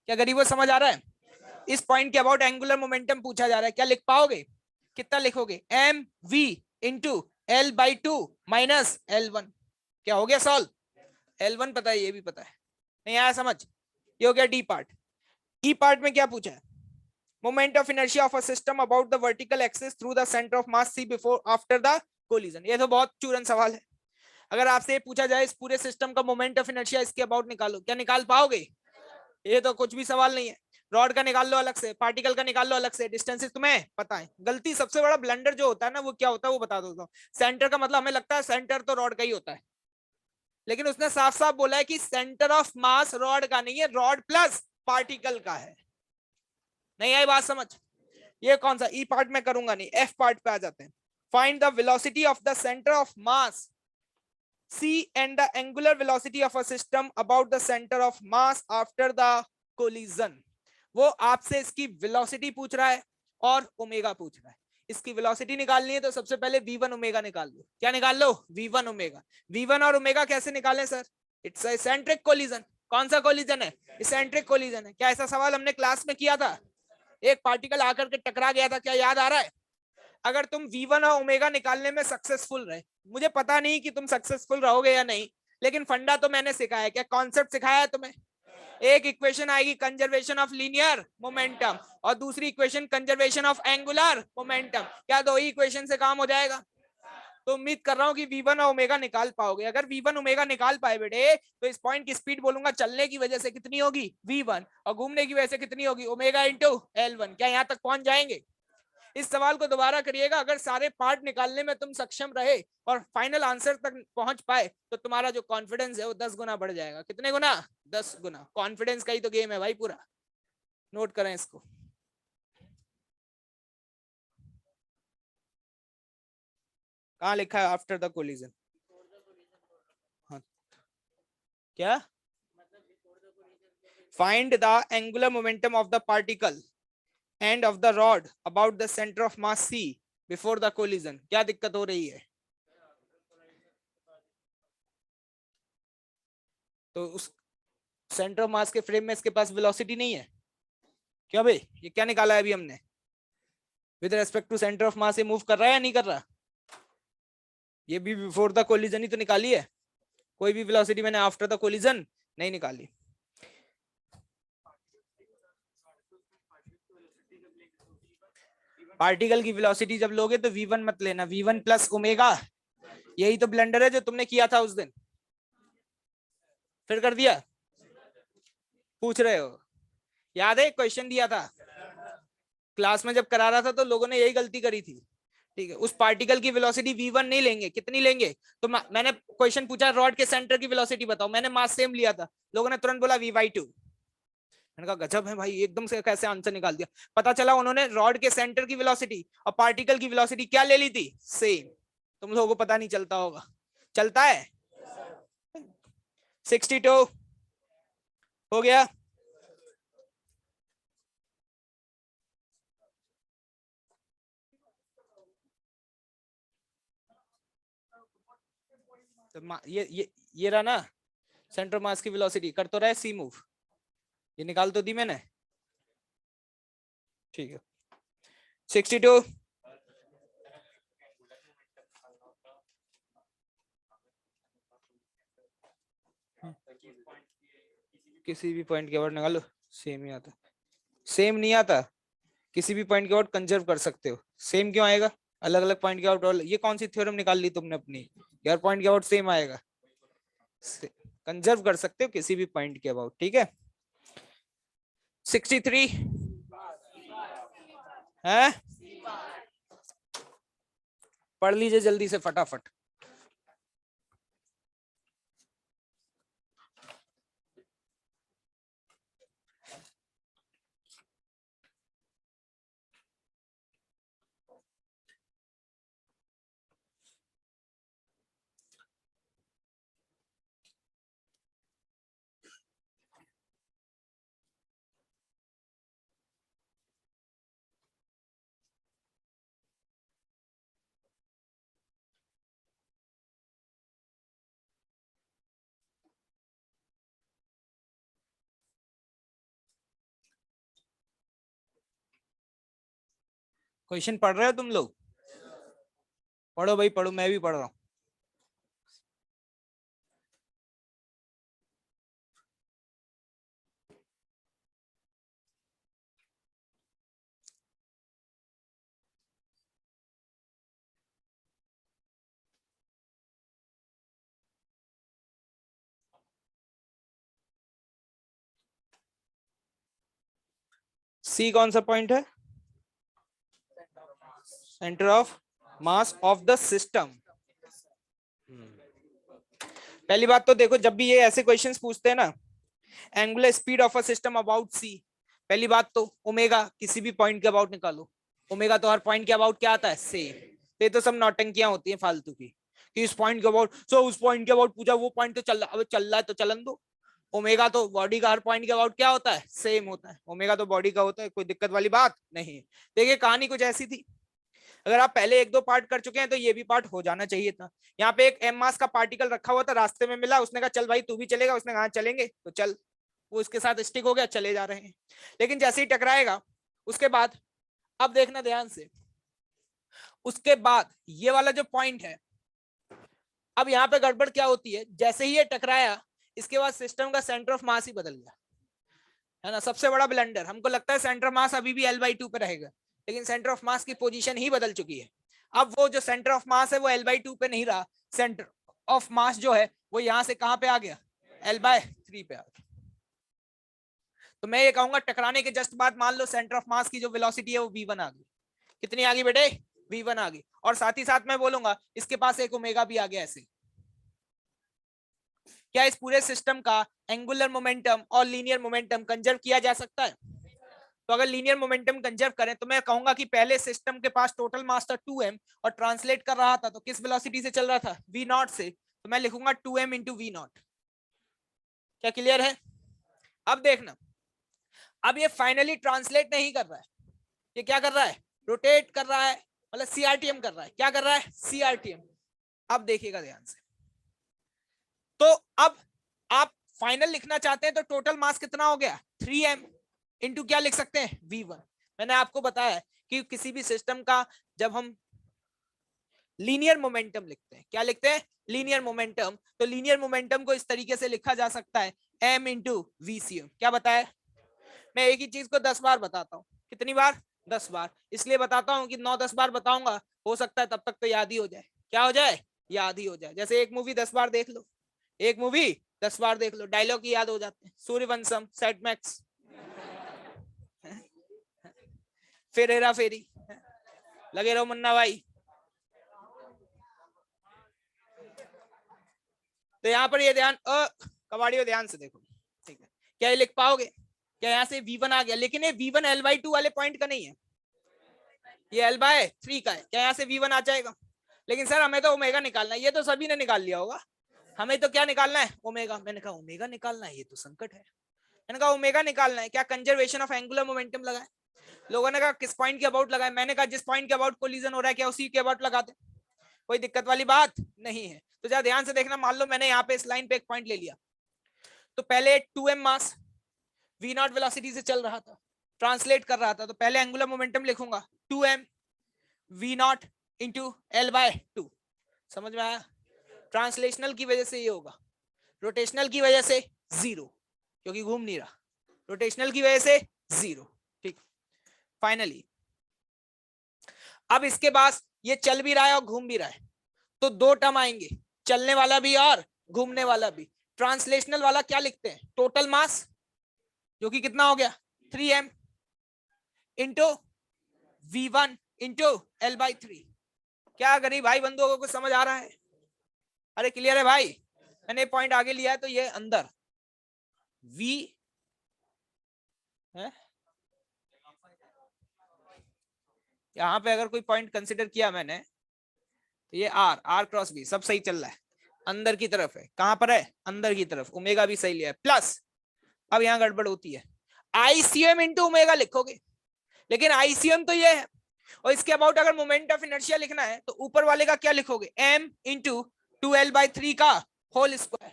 क्या गरीबों समझ आ रहा है? इस पॉइंट के अबाउट एंगुलर मोमेंटम पूछा जा रहा है। क्या लिख पाओगे? कितना लिखोगे? mv into L/2 minus L1। क्या हो गया सॉल्व? L1 पता है, ये भी पता है। नहीं आया समझ? ये हो गया डी पार्ट। ई पार्ट में क्या पूछा है? Moment of inertia of a system about the vertical axis through the centre of mass C before after the collision. ये तो बहुत चूरन सवाल है। अगर आपसे ये पूछा जाए इस पूरे सिस्टम का मोमेंट ऑफ इनर्शिया इसके अबाउट निकालो, क्या निकाल पाओगे? ये तो कुछ भी सवाल नहीं है। रॉड का निकाल लो अलग से, पार्टिकल का निकाल लो अलग से, डिस्टेंसेस तुम्हें पता है। गलती सबसे बड़ा ब्लंडर जो होता है ना, वो क्या होता है वो बता दो। सेंटर का मतलब हमें लगता है सेंटर तो रॉड का ही होता है, लेकिन उसने साफ साफ बोला है कि सेंटर ऑफ मास रॉड का नहीं है, रॉड प्लस पार्टिकल का है। नहीं आई बात समझ? ये कौन सा ई पार्ट में करूंगा नहीं, एफ पार्ट पे आ जाते हैं। Find the velocity of the centre of mass C and the angular velocity of a system about the center of mass after the collision। वो आपसे इसकी वेलोसिटी पूछ रहा है और ओमेगा पूछ रहा है। इसकी वेलोसिटी निकालनी है तो सबसे पहले v1 ओमेगा निकाल लो। क्या निकाल लो? v1 omega. v1 और ओमेगा कैसे निकालें सर? It's eccentric collision. कौन सा कोलिजन है? इसेंट्रिक कोलिजन है। क्या ऐसा सवाल हमने क्लास में किया था? एक पार्टिकल आकर के टकरा गया था, क्या याद आ रहा है? अगर तुम v1 और ओमेगा निकालने में सक्सेसफुल रहे, मुझे पता नहीं कि तुम सक्सेसफुल रहोगे या नहीं, लेकिन फंडा तो मैंने सिखाया। क्या कॉन्सेप्ट सिखाया है तुम्हें? एक इक्वेशन आएगी कंजर्वेशन ऑफ लीनियर मोमेंटम और दूसरी equation conservation of angular momentum. क्या दो ही इक्वेशन से काम हो जाएगा? तो उम्मीद कर रहा हूं कि v1 और ओमेगा निकाल पाओगे। अगर v1 ओमेगा निकाल पाए बेटे, तो इस पॉइंट की स्पीड बोलूंगा चलने की वजह से कितनी होगी? v1, और घूमने की वजह से कितनी होगी? Omega into L1। क्या यहां तक पहुंच जाएंगे? इस सवाल को दोबारा करिएगा, अगर सारे पार्ट निकालने में तुम सक्षम रहे और फाइनल आंसर तक पहुंच पाए तो तुम्हारा जो कॉन्फिडेंस है वो 10 गुना बढ़ जाएगा। कितने गुना? 10 गुना। कॉन्फिडेंस का ही तो गेम है भाई पूरा। नोट करें इसको। कहां लिखा है आफ्टर द कोलिजन? हाँ, क्या? Find the angular momentum of the particle and of the rod about the centre of mass C before the collision. क्या दिक्कत हो रही है? तो उस सेंटर ऑफ मास के फ्रेम में इसके पास वेलोसिटी नहीं है क्या भाई? ये क्या निकाला है अभी हमने? With respect to centre of mass ये मूव कर रहा है या नहीं कर रहा? ये भी बिफोर द कोलिजन ही तो निकाली है। कोई भी वेलोसिटी मैंने आफ्टर द कोलिजन नहीं निकाली। पार्टिकल की वेलोसिटी जब लोगे तो v1 मत लेना, v1 प्लस ओमेगा। यही तो ब्लेंडर है जो तुमने किया था उस दिन। फिर कर दिया? पूछ रहे हो? याद है क्वेश्चन दिया था क्लास में जब करा रहा था, तो लोगों ने यही गलती करी थी। ठीक है, उस पार्टिकल की वेलोसिटी v1 नहीं लेंगे। कितनी लेंगे? तो मैंने क्वेश्चन पूछा रॉड के सेंटर की वेलोसिटी बताओ, मैंने मास सेम लिया था, लोगों ने तुरंत बोला v/2। मैंने कहा गजब है भाई, एकदम से कैसे आंसर निकाल दिया। पता चला उन्होंने रॉड के सेंटर की वेलोसिटी और पार्टिकल की वेलोसिटी क्या ले ली थी? सेम। तुम लोगों को पता नहीं चलता होगा, चलता है। 62 हो गया। तो ये रहा ना सेंटर मास की वेलोसिटी, कर तो रहा है सी मूव। ये निकाल तो दी मैंने। ठीक है, 62। किसी भी पॉइंट के वर्ड निकालो, सेम ही आता। सेम नहीं आता, किसी भी पॉइंट के वर्ड कंजर्व कर सकते हो। सेम क्यों आएगा? अलग अलग पॉइंट के आउट। ये कौन सी थ्योरम निकाल ली तुमने अपनी? यार पॉइंट के आउट सेम आएगा। कंजर्व कर सकते हो किसी भी पॉइंट के अबाउट। ठीक है, 63 है। पढ़ लीजिए जल्दी से फटाफट। क्वेश्चन पढ़ रहे हो तुम लोग? पढ़ो भाई पढ़ो, मैं भी पढ़ रहा हूँ। सी कौन सा पॉइंट है? Centre of mass of the system. पहली बात तो देखो, जब भी ये ऐसे क्वेश्चंस पूछते हैं ना, angular speed of a system about C, पहली बात तो ओमेगा किसी भी पॉइंट के अबाउट निकालो। ओमेगा तो हर पॉइंट के अबाउट क्या आता है? सेम। ये तो सब नौटंकियां होती हैं फालतू की, कि इस पॉइंट के अबाउट, सो उस पॉइंट के अबाउट पूछा, वो पॉइंट तो चल रहा, अब चल रहा है तो चलन दो। ओमेगा तो बॉडी का हर पॉइंट के अबाउट क्या होता है? सेम होता है। ओमेगा तो बॉडी का होता है, कोई दिक्कत वाली बात नहीं। देखिए कहानी कुछ ऐसी थी, अगर आप पहले एक दो पार्ट कर चुके हैं तो ये भी पार्ट हो जाना चाहिए था। यहाँ पे एक एम मास का पार्टिकल रखा हुआ था, रास्ते में मिला, उसने कहा चल भाई तू भी चलेगा, उसने कहा चलेंगे, तो चल, वो इसके साथ स्टिक हो गया, चले जा रहे हैं। लेकिन जैसे ही टकराएगा उसके बाद, अब देखना ध्यान से, उसके बाद ये वाला जो पॉइंट है, अब यहाँ पे गड़बड़ क्या होती है, जैसे ही ये टकराया इसके बाद सिस्टम का सेंटर ऑफ मास ही बदल गया, है ना। सबसे बड़ा ब्लंडर, हमको लगता है सेंटर ऑफ मास अभी भी L/2 पे रहेगा, लेकिन सेंटर ऑफ मास की पोजीशन ही बदल चुकी है। अब वो जो सेंटर ऑफ मास है वो L/2 पे नहीं रहा, सेंटर ऑफ मास जो है वो यहां से कहां पे आ गया? L/3 पे आ गया। तो मैं ये कहूंगा टकराने के जस्ट बाद मान लो सेंटर ऑफ मास की जो वेलोसिटी है वो v1 आ गई। कितनी आ गई बेटे? v1 आ गई। और साथ ही साथ मैं बोलूंगा इसके पास एक ओमेगा भी आ गया ऐसे। क्या इस पूरे सिस्टम का एंगुलर मोमेंटम और लीनियर मोमेंटम कंजर्व किया जा सकता है? तो अगर लीनियर मोमेंटम कंजर्व करें तो मैं कहूंगा कि पहले सिस्टम के पास टोटल मास था 2m और ट्रांसलेट कर रहा था तो किस वेलोसिटी से चल रहा था? v0 से। तो मैं लिखूंगा 2m इंटू v0। क्या क्लियर है? अब देखना, अब ये फाइनली ट्रांसलेट नहीं कर रहा है, ये क्या कर रहा है? रोटेट कर रहा है, मतलब सीआरटीएम कर रहा है। क्या कर रहा है? सीआरटीएम। अब देखिएगा ध्यान से, तो अब आप फाइनल लिखना चाहते हैं तो टोटल मास कितना हो गया? 3m इंटू क्या लिख सकते हैं? v1। मैंने आपको बताया कि किसी भी सिस्टम का जब हम लीनियर मोमेंटम लिखते हैं, क्या लिखते हैं? Linear momentum. तो लीनियर मोमेंटम को इस तरीके से लिखा जा सकता है m इंटू vcm। क्या बताया? मैं एक ही चीज को 10 बार बताता हूँ। कितनी बार? 10 बार। इसलिए बताता हूँ कि 9-10 बार बताऊंगा, हो सकता है तब तक तो याद ही हो जाए। क्या हो जाए? याद ही हो जाए। जैसे एक मूवी 10 बार देख लो, एक मूवी 10 बार देख लो, डायलॉग ही याद हो जाते हैं। सूर्यवंशम, सेट मैक्स, फिर हेरा फेरी, लगे रहो मुन्ना भाई। तो यहाँ पर ये ध्यान कबाड़ियों ध्यान से देखो, ठीक है? क्या ये लिख पाओगे? क्या यहाँ से v1 आ गया, लेकिन ये v1 L/2 वाले पॉइंट का नहीं है, ये L/3 का है। क्या यहाँ से v1 आ जाएगा? लेकिन सर हमें तो ओमेगा निकालना है। ये तो सभी ने निकाल लिया होगा, हमें तो क्या निकालना है? ओमेगा। मैंने कहा ओमेगा निकालना है, ये तो संकट है। मैंने कहा ओमेगा निकालना है, क्या कंजर्वेशन ऑफ एंगुलर मोमेंटम लगाए? लोगों ने कहा किस पॉइंट के अबाउट लगाए? मैंने कहा जिस पॉइंट के अबाउट कोलिजन हो रहा है क्या उसी के अबाउट लगाते, कोई दिक्कत वाली बात नहीं है। तो जरा ध्यान से देखना, मान लो मैंने यहाँ पे इस लाइन पे एक पॉइंट ले लिया, तो पहले 2m मास v0 वेलोसिटी से चल रहा था, ट्रांसलेट कर रहा था, तो पहले एंगुलर मोमेंटम लिखूंगा 2m v0 इंटू L/2। समझ में आया? ट्रांसलेशनल की वजह से ये होगा, रोटेशनल की वजह से 0, क्योंकि घूम नहीं रहा, रोटेशनल की वजह से 0। ठीक, फाइनली अब इसके बाद ये चल भी रहा है और घूम भी रहा है, तो दो टर्म आएंगे, चलने वाला भी और घूमने वाला भी। ट्रांसलेशनल वाला क्या लिखते हैं? टोटल मास, जो कि कितना हो गया? 3m into v1 into L/3। क्या गरीब भाई बंधुओं को कुछ समझ आ रहा है? अरे क्लियर है भाई? मैंने पॉइंट आगे लिया है, तो ये अंदर v है, यहां पे अगर कोई पॉइंट कंसिडर किया मैंने, तो ये r क्रॉस b सब सही चल रहा है, अंदर की तरफ है। कहां पर है? अंदर की तरफ। ओमेगा भी सही लिया है, प्लस अब यहां गड़बड़ होती है, ICM इंटू ओमेगा लिखोगे, लेकिन ICM तो ये है, और इसके अबाउट अगर मोमेंट ऑफ इनर्शिया लिखना है तो ऊपर वाले का क्या लिखोगे? m इंटू 2L/3 का whole square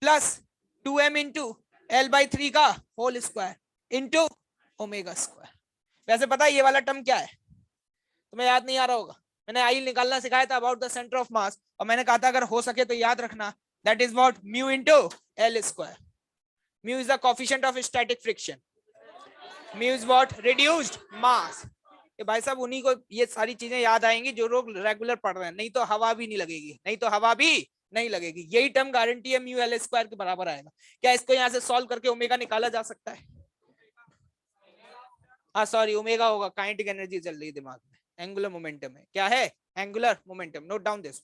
plus 2m into L/3 का whole square into omega square. वैसे पता है ये वाला टर्म क्या है? तुम्हें याद नहीं आ रहा होगा, मैंने आई निकालना सिखाया था about the centre of mass, और मैंने कहा था अगर हो सके तो याद रखना that is what mu into L square. Mu is the coefficient of static friction, mu is what reduced mass. ये भाई साहब उन्हीं को ये सारी चीजें याद आएंगी जो लोग रेगुलर पढ़ रहे हैं, नहीं तो हवा भी नहीं लगेगी, नहीं तो हवा भी नहीं लगेगी. यही टर्म गारंटी है म्यू एल स्क्वायर के बराबर आएगा. क्या इसको यहाँ से सॉल्व करके ओमेगा निकाला जा सकता है? हाँ सॉरी, ओमेगा होगा, काइनेटिक एनर्जी चल रही है दिमाग में. एंगुलर मोमेंटम है, क्या है? Angular momentum. Note down this.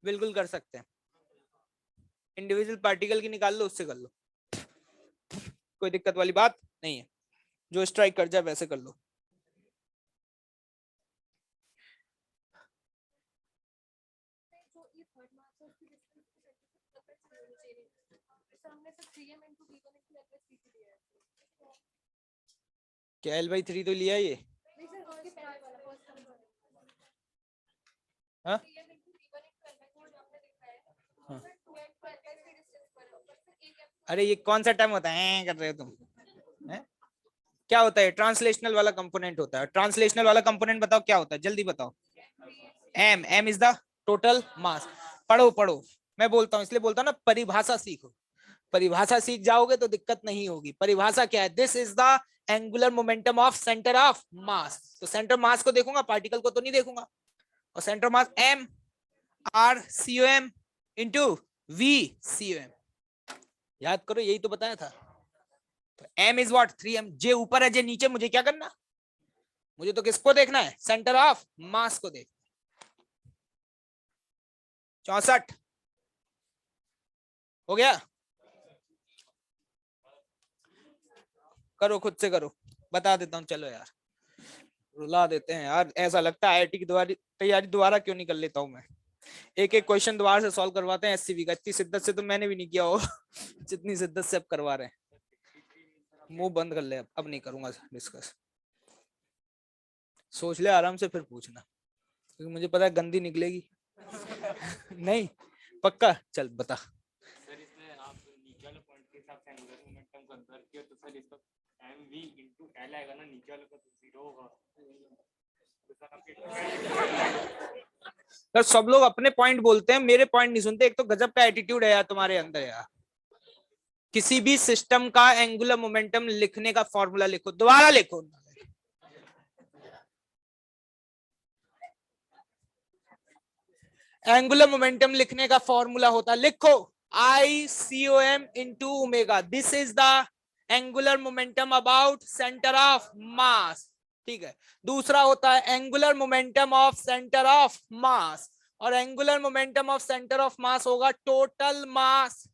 बिल्कुल कर सकते हैं. इंडिविजुअल पार्टिकल की निकाल लो, उससे कर लो, कोई दिक्कत वाली बात नहीं है. जो स्ट्राइक कर जाए वैसे कर लो. क्या एल बाई 3 तो लिया ये? हाँ? हाँ. अरे ये कौन सा टर्म होता है कर रहे हो तुम है? क्या होता है? ट्रांसलेशनल वाला कंपोनेंट होता है. ट्रांसलेशनल वाला कंपोनेंट बताओ क्या होता है, जल्दी बताओ. M. M is the total mass. पढ़ो पढ़ो, मैं बोलता हूँ इसलिए बोलता हूँ ना, परिभाषा सीखो. परिभाषा सीख जाओगे तो दिक्कत नहीं होगी. परिभाषा क्या है? This is the angular momentum of centre of मास. तो सेंटर मास को देखूंगा, पार्टिकल को तो नहीं देखूंगा. और centre mass M R C O M into V C O M. याद करो, यही तो बताया था. तो एम इज व्हाट 3m. जे ऊपर है, जे नीचे, मुझे क्या करना? मुझे तो किसको देखना है? सेंटर ऑफ मास को देख. 64 हो गया. करो खुद से करो, बता देता हूँ. चलो यार, रुला देते हैं यार. ऐसा लगता है आईआईटी की तैयारी दोबारा क्यों नहीं कर लेता हूँ मैं. एक एक क्वेश्चन दोबारा से सॉल्व करवाते हैं एससीबी का. इतनी शिद्दत से तो मैंने भी नहीं किया हो जितनी शिद्दत से अब करवा रहे हैं. मुंह बंद कर ले, अब नहीं करूंगा डिस्कस. सोच ले आराम से, फिर पूछना, क्योंकि मुझे पता है गंदी निकलेगी. नहीं पक्का. चल बता. सर इसमें आप नीचे वाले पॉइंट के हिसाब से एंगुलर मोमेंटम कंपेयर किया तो सर इसका mv into l आएगा ना, नीचे वाले का तो 0 होगा. तो सब लोग अपने पॉइंट बोलते हैं, मेरे पॉइंट नहीं सुनते. एक तो गजब का एटीट्यूड है यार तुम्हारे अंदर यार. किसी भी सिस्टम का एंगुलर मोमेंटम लिखने का फॉर्मूला लिखो, दोबारा लिखो. एंगुलर मोमेंटम लिखने का फॉर्मूला होता, लिखो, I C O M into omega. This is the angular momentum about centre of mass. ठीक है. दूसरा होता है angular momentum of centre of mass. और angular momentum of centre of mass होगा total mass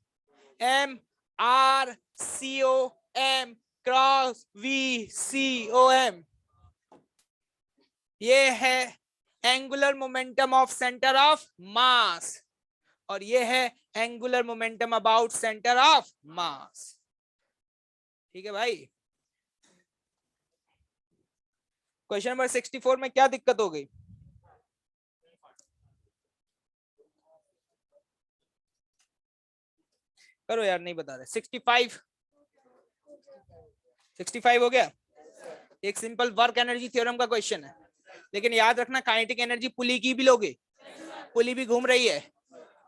M R C O M cross V C O M. ये है angular momentum of centre of mass, और ये है angular momentum about centre of mass. ठीक है भाई. क्वेश्चन नंबर 64 में क्या दिक्कत हो गई? करो यार, नहीं बता रहे. 65 हो गया. एक सिंपल वर्क एनर्जी थ्योरम का क्वेश्चन है, लेकिन याद रखना काइनेटिक एनर्जी पुली की भी लोगे. पुली भी घूम रही है.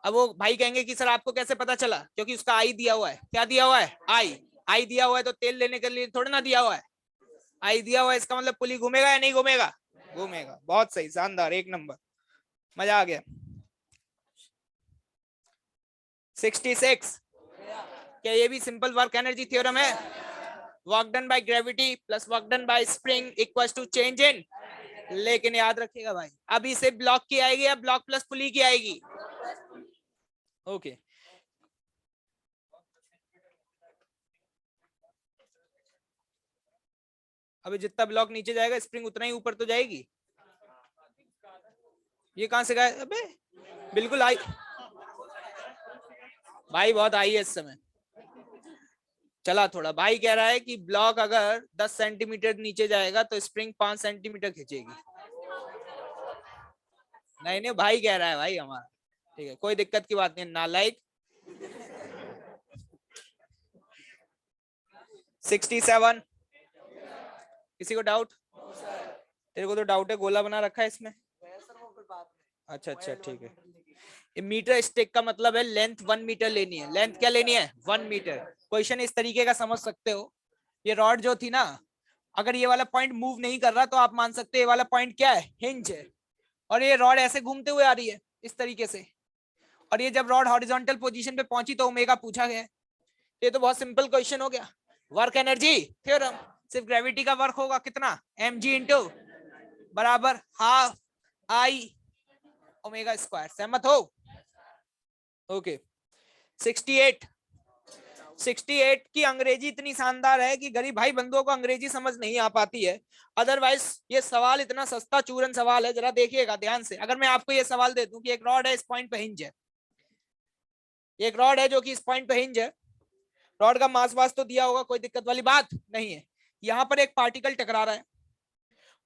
अब वो भाई कहेंगे कि सर आपको कैसे पता चला? क्योंकि उसका आई दिया हुआ है. क्या दिया हुआ है? आई. आई दिया हुआ है तो तेल लेने के लिए थोड़ा ना दिया हुआ है. आई दिया हुआ है, इसका मतलब पुली घूमेगा या नहीं घूमेगा? घूमेगा. बहुत सही, शानदार, एक नंबर, मजा आ गया. 66 क्या ये भी सिंपल वर्क एनर्जी थ्योरम है? Work done by gravity plus work done by spring equals to change in. लेकिन याद रखिएगा भाई, अभी से ब्लॉक की आएगी या ब्लॉक प्लस पुली की आएगी? ओके. अभी जितना ब्लॉक नीचे जाएगा स्प्रिंग उतना ही ऊपर तो जाएगी. ये कहां से गया? अबे बिल्कुल आई भाई, बहुत आई है इस समय. चला थोड़ा. भाई कह रहा है कि ब्लॉक अगर 10 सेंटीमीटर नीचे जाएगा तो स्प्रिंग 5 सेंटीमीटर खींचेगी. नहीं नहीं भाई कह रहा है भाई हमारा, ठीक है कोई दिक्कत की बात नहीं, नालायक। 67, किसी को डाउट? तेरे को तो डाउट है, गोला बना रखा है इसमें। अच्छा अच्छा ठीक है। मीटर स्टिक का मतलब है लेंथ 1 मीटर लेनी है। लेंथ क्या लेनी है? 1 मीटर। क्वेश्चन इस तरीके का समझ सकते हो, ये रॉड जो थी ना, अगर ये वाला पॉइंट मूव नहीं कर रहा तो आप मान सकते हो ये वाला पॉइंट क्या है? हिंज है। और ये रॉड ऐसे घूमते हुए आ रही है इस तरीके से, और ये जब रॉड हॉरिजॉन्टल पोजीशन पे पहुंची तो ओमेगा पूछा गया। ये तो बहुत सिंपल क्वेश्चन हो गया। वर्क एनर्जी थ्योरम, सिर्फ ग्रेविटी का वर्क होगा कितना? mg इंटू बराबर हाफ आई ओमेगा स्क्वायर। सहमत हो? ओके। 68, 68 की अंग्रेजी इतनी शानदार है कि गरीब भाई बंधुओं को अंग्रेजी समझ नहीं आ पाती है। अदरवाइज ये सवाल इतना सस्ता चूरन सवाल है, जरा देखिएगा ध्यान से। अगर मैं आपको ये सवाल दे दूं कि एक रॉड है, इस पॉइंट पे हिंज है, एक रॉड है जो कि इस पॉइंट पे हिंज है, रॉड का मास वास तो दिया होगा, कोई दिक्कत वाली बात नहीं है। यहां पर एक पार्टिकल टकरा रहा है,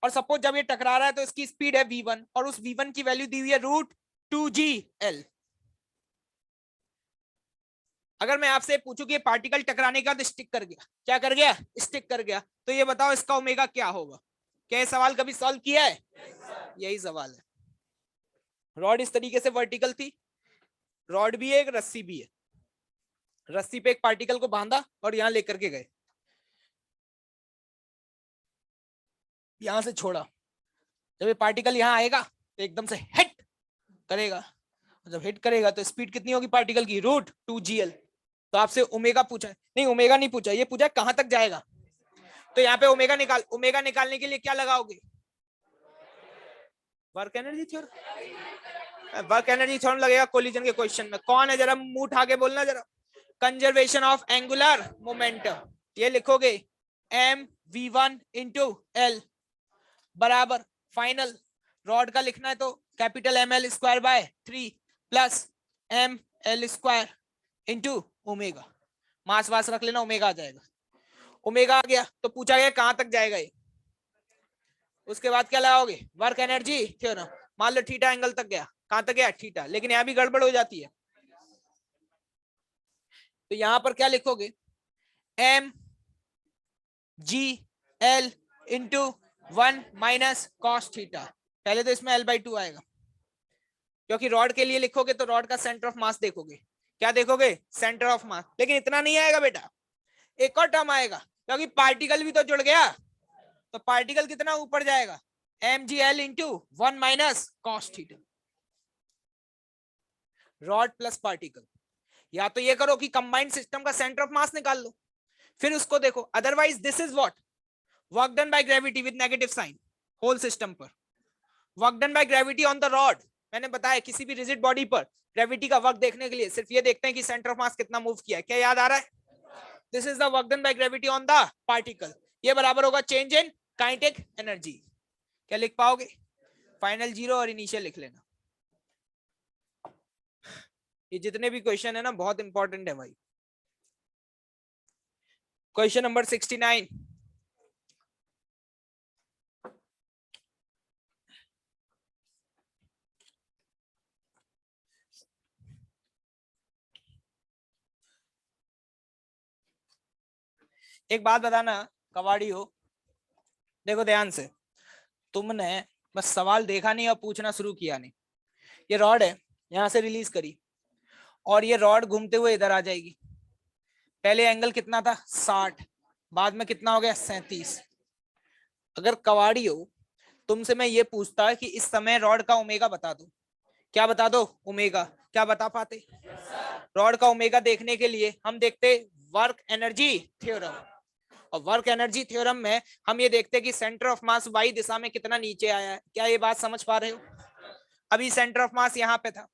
और सपोज जब ये टकरा रहा है तो इसकी स्पीड है v1, और उस v1 की वैल्यू दी हुई है √2gl। अगर मैं आपसे पूछूं कि ये पार्टिकल टकराने के बाद स्टिक कर गया, क्या कर गया? स्टिक कर गया, तो ये बताओ इसका ओमेगा क्या होगा? क्या ये सवाल कभी सॉल्व किया है? यही सवाल है। रॉड इस तरीके से वर्टिकल थी, रॉड भी है, एक रस्सी भी है, रस्सी पे एक पार्टिकल को बांधा और यहां लेकर के गए, यहां से छोड़ा। जब ये पार्टिकल यहां आएगा तो एकदम से हिट करेगा, जब हिट करेगा तो स्पीड कितनी होगी पार्टिकल की? √2gl। तो आपसे ओमेगा पूछा है, नहीं ओमेगा नहीं पूछा, ये पूछा कहां तक जाएगा। तो यहाँ पे ओमेगा ओमेगा निकालने के लिए क्या लगाओगे? Work energy theorem. Work energy theorem लगेगा कोलिजन के क्वेश्चन में। कौन है जरा मुंह उठा के बोलना जरा। कंजर्वेशन ऑफ एंगुलर मोमेंटम, ये लिखोगे mv1 इंटू एल बराबर फाइनल रॉड का लिखना है तो capital ml square by 3 plus ml square into omega. Mass वास रख लेना, ओमेगा आ जाएगा। ओमेगा आ गया तो पूछा गया कहां तक जाएगा ये। उसके बाद क्या लगाओगे? Work energy theorem. मान लो थीटा एंगल तक गया, कहां तक गया? थीटा। लेकिन यहां भी गड़बड़ हो जाती है, तो यहां पर क्या लिखोगे? M G L into 1 minus cos theta. पहले तो इसमें l/2 आएगा, क्योंकि रॉड के लिए लिखोगे तो रॉड का सेंटर ऑफ मास देखोगे। क्या देखोगे? सेंटर ऑफ मास। लेकिन इतना नहीं आएगा बेटा, एक और टर्म आएगा, क्योंकि पार्टिकल भी तो जुड़ गया। तो पार्टिकल कितना ऊपर जाएगा? mgl into 1 minus cos theta. Rod plus particle, या तो ये करो कि कंबाइंड सिस्टम का सेंटर ऑफ मास निकाल लो, फिर उसको देखो। Otherwise this is what work done by gravity with negative sign whole system पर, work done by gravity on the rod. मैंने बताया किसी भी रिजिड बॉडी पर ग्रेविटी का वर्क देखने के लिए सिर्फ ये देखते हैं कि सेंटर ऑफ मास कितना मूव किया है। क्या याद आ रहा है? This is the work done by gravity on the particle. ये बराबर होगा चेंज इन काइनेटिक एनर्जी। क्या लिख पाओगे? फाइनल 0 और इनिशियल लिख लेना। ये जितने भी क्वेश्चन है ना बहुत इंपॉर्टेंट है भाई। क्वेश्चन नंबर 69, एक बात बताना कबाड़ी हो, देखो ध्यान से, तुमने बस सवाल देखा नहीं और पूछना शुरू किया नहीं। ये रॉड है, यहां से रिलीज करी और ये रॉड घूमते हुए इधर आ जाएगी। पहले एंगल कितना था? 60, बाद में कितना हो गया? 37। अगर कवाड़ी हो, तुमसे मैं ये पूछता कि इस समय रॉड का ओमेगा बता दो। क्या बता दो? ओमेगा। क्या बता पाते? रॉड का ओमेगा देखने के लिए हम देखते वर्क एनर्जी थ्योरम, और वर्क एनर्जी थ्योरम में हम ये देखते कि सेंटर ऑफ मास वाई दिशा में कितना नीचे आया है। क्या ये बात समझ पा रहे हो? अभी सेंटर ऑफ मास यहाँ पे था,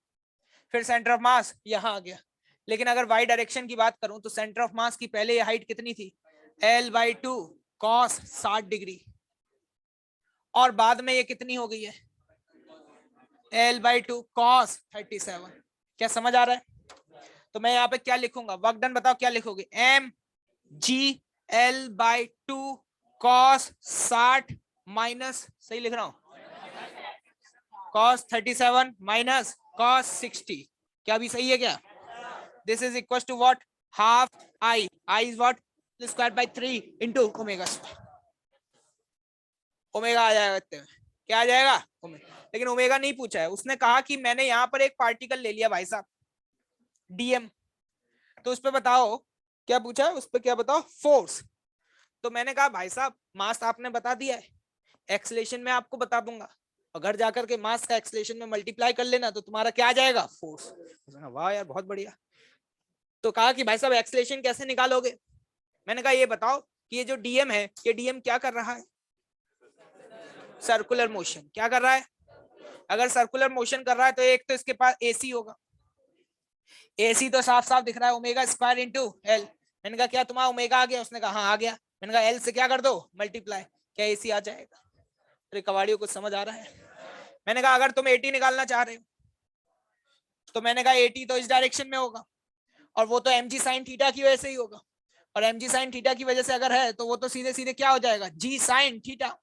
फिर सेंटर ऑफ मास यहाँ आ गया। लेकिन अगर वाई डायरेक्शन की बात करूं तो सेंटर ऑफ मास की पहले ये हाइट कितनी थी? l/2 cos 60 डिग्री, और बाद में ये कितनी हो गई है? l/2 cos 37। क्या समझ आ रहा है? तो मैं यहाँ पे क्या लिखूंगा? वर्क डन बताओ क्या लिखोगे? mg/l/2 cos 60 माइनस, सही लिख रहा हूं, cos 37 माइनस cos 60, क्या भी सही है क्या? This is equal to what? Half I, I is what? Square by 3 into omega square. Omega आ जाएगा इतने में, क्या आ जाएगा? ओमेगा। लेकिन ओमेगा नहीं पूछा है, उसने कहा कि मैंने यहाँ पर एक पार्टिकल ले लिया भाई साहब डीएम, तो उस पर बताओ क्या पूछा है, उस पर क्या बताओ? फोर्स। तो मैंने कहा भाई साहब मास आपने बता दिया है, एक्सलेशन में आपको बता दूंगा, अगर जाकर के मास का एक्सलेशन में मल्टीप्लाई कर लेना तो तुम्हारा क्या आ जाएगा? फोर्स। वाह यार बहुत बढ़िया। तो कहा कि भाई साहब एक्सलेशन कैसे निकालोगे? मैंने कहा ये बताओ कि ये जो डीएम है, ये डीएम क्या कर रहा है? Circular motion. क्या कर रहा है? अगर सर्कुलर मोशन कर रहा है तो एक तो इसके पास एसी होगा, एसी तो साफ साफ दिख रहा है, ओमेगा स्क्वायर इंटू एल। मैंने कहा क्या तुम्हारा ओमेगा आ गया? उसने कहा हाँ आ गया। मैंने कहा एल से क्या कर दो? मल्टीप्लाई, क्या एसी आ जाएगा? अरे कवाड़ियों को समझ आ रहा है? मैंने कहा अगर तुम 80 निकालना चाह रहे हो तो मैंने कहा 80 तो इस डायरेक्शन में होगा, और वो तो mg sin थीटा की वजह से ही होगा, और mg sin थीटा की वजह से अगर है तो वो तो सीधे सीधे क्या हो जाएगा? g sin theta.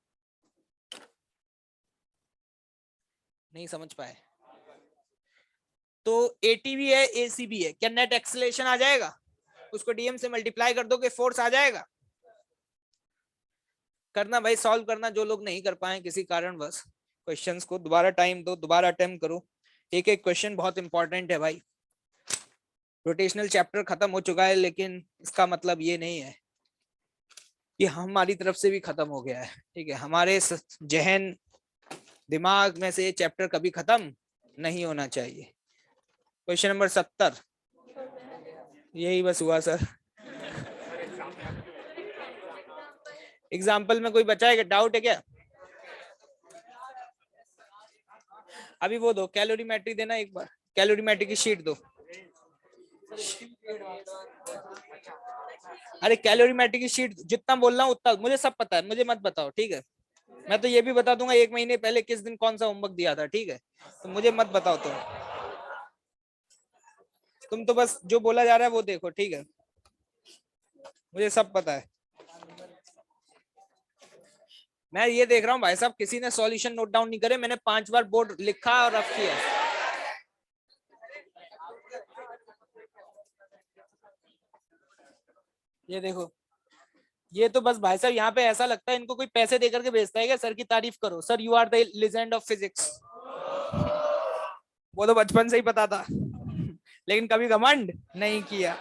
नहीं समझ पाए? तो 80 भी है, AC भी है, क्या नेट एक्सेलरेशन आ जाएगा? उसको डीएम से मल्टीप्लाई कर दो कि फोर्स आ जाएगा। करना भाई, सॉल्व करना, जो लोग नहीं कर पाए किसी कारणवश क्वेश्चंस को, दोबारा टाइम दो, दोबारा अटेम्प्ट करो। एक एक क्वेश्चन बहुत इंपॉर्टेंट है भाई। रोटेशनल चैप्टर खत्म हो चुका है, लेकिन इसका मतलब ये नहीं है कि हमारी तरफ से भी खत्म हो गया है, ठीक है? हमारे जहन दिमाग में से ये चैप्टर कभी खत्म नहीं होना चाहिए। क्वेश्चन नंबर 70 यही बस हुआ सर। एग्जाम्पल में कोई बचा है क्या? डाउट है क्या? अभी वो दो कैलोरीमेट्री देना, एक बार कैलोरीमेट्री की शीट दो। अरे कैलोरीमेट्री की शीट जितना बोलना उतना, मुझे सब पता है, मुझे मत बताओ, ठीक है? मैं तो ये भी बता दूंगा 1 महीने पहले किस दिन कौन सा होमवर्क दिया था, ठीक है? तो मुझे मत बताओ तुम तो बस जो बोला जा रहा है वो देखो, ठीक है? मुझे सब पता है। मैं ये देख रहा हूँ भाई साहब किसी ने सॉल्यूशन नोट डाउन नहीं करे, मैंने 5 बार बोर्ड लिखा और रफ किया। ये देखो, ये तो बस भाई साहब यहाँ पे ऐसा लगता है इनको कोई पैसे देकर के भेजता है क्या? सर की तारीफ करो, sir you are the legend of physics. वो तो बचपन से ही पता था, लेकिन कभी घमंड नहीं किया।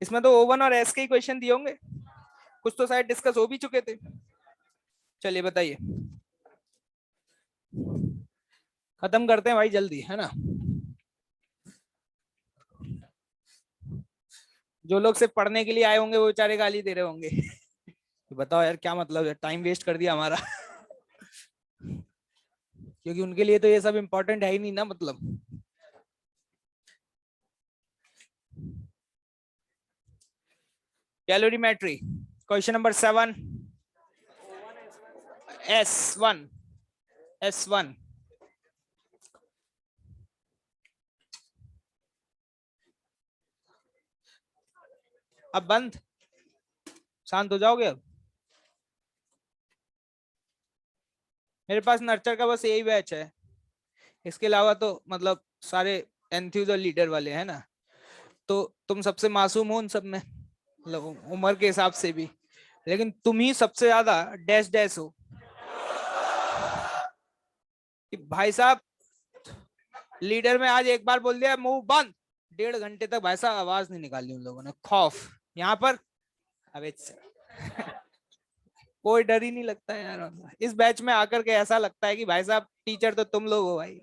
इसमें तो O1 और S के ही क्वेश्चन दिए होंगे, कुछ तो शायद डिस्कस हो भी चुके थे। चलिए बताइए, खत्म करते हैं भाई जल्दी, है ना? जो लोग सिर्फ पढ़ने के लिए आए होंगे वो बेचारे गाली दे रहे होंगे। बताओ यार क्या मतलब है, टाइम वेस्ट कर दिया हमारा। क्योंकि उनके लिए तो ये सब इम्पोर्टेंट है ही नहीं ना, मतलब। Calorimetry question number 7 S1 S1 अब बंद, शांत हो जाओगे अब? मेरे पास नर्चर का बस यही बैच है, इसके अलावा तो मतलब सारे एंथ्यूज और लीडर वाले हैं ना। तो तुम सबसे मासूम हो उन सब में, मतलब उम्र के हिसाब से भी, लेकिन तुम ही सबसे ज्यादा डैश डैश हो कि भाई साहब लीडर में आज एक बार बोल दिया मुंह बंद, 1.5 घंटे तक भाई साहब आवाज नहीं निकाली उन लोगों ने, खौफ। यहाँ पर अबे कोई डर ही नहीं लगता है यार। इस बैच में आकर के ऐसा लगता है कि भाई साहब टीचर तो तुम लोग हो भाई।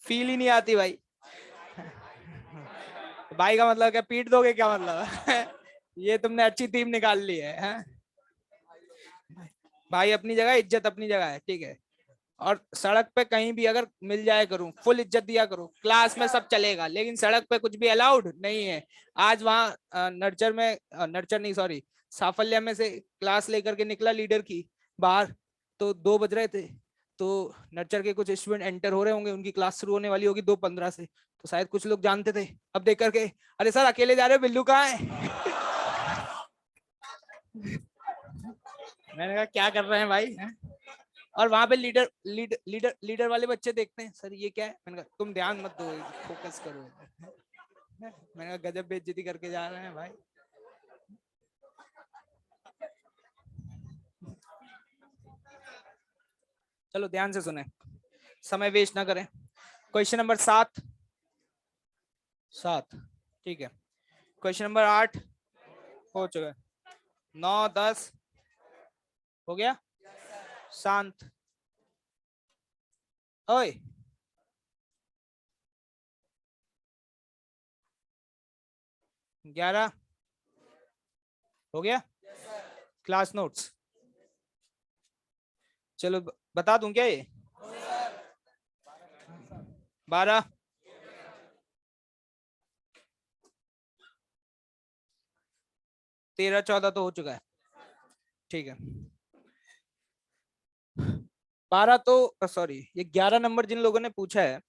फील ही नहीं आती भाई। भाई का मतलब क्या पीट दोगे क्या मतलब? ये तुमने अच्छी टीम निकाल ली है? भाई अपनी जगह, इज्जत अपनी जगह है, ठीक है? और सड़क पे कहीं भी अगर मिल जाए करूं, फुल इज्जत दिया करो, क्लास में सब चलेगा लेकिन सड़क पे कुछ भी अलाउड नहीं है। आज वहां नर्चर में, नर्चर नहीं सॉरी, साफल्य में से क्लास लेकर के निकला लीडर की बाहर, तो 2 बज रहे थे, तो नर्चर के कुछ स्टूडेंट एंटर हो रहे होंगे, उनकी क्लास शुरू होने वाली होगी 2:15 से, तो शायद कुछ लोग जानते थे। अब देख करके अरे सर अकेले जा रहे हो, बिल्लू कहाँ है? मैंने कहा क्या कर रहे हैं भाई? और वहां पे लीडर वाले बच्चे देखते हैं, सर ये क्या है? मैंने कहा तुम ध्यान मत दो, फोकस करो। मैंने कहा गजब बेइज्जती करके जा रहे हैं भाई। चलो ध्यान से सुने, समय वेस्ट ना करें। क्वेश्चन नंबर 7 ठीक है। क्वेश्चन नंबर 8 हो चुका है। 9 10 हो गया। शांत। ओए 11 हो गया। क्लास नोट्स चलो बता दूं क्या ये? 12 13 14 तो हो चुका है। ठीक है। 12 तो सॉरी, ये 11 नंबर जिन लोगों ने पूछा है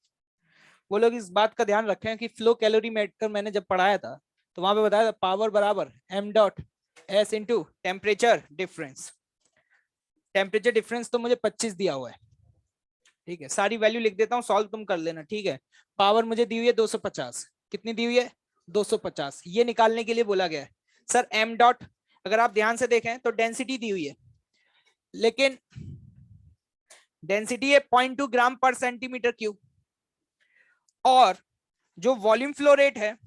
वो लोग इस बात का ध्यान रखें कि फ्लो कैलोरी मेटर मैंने जब पढ़ाया था तो वहां पे बताया था पावर बराबर m dot s into temperature difference. Temperature difference तो मुझे 25 दिया हुआ है। ठीक है, सारी वैल्यू लिख देता हूँ, सॉल्व तुम कर लेना। ठीक है, पावर मुझे दी हुई है 250। कितनी दी हुई है? 250। ये निकालने के लिए बोला गया है। सर m डॉट, अगर आप ध्यान से देखें तो डेंसिटी दी हुई है, लेकिन डेंसिटी है 0.2 ग्राम पर सेंटीमीटर क्यूब, और जो वॉल्यूम फ्लो रेट है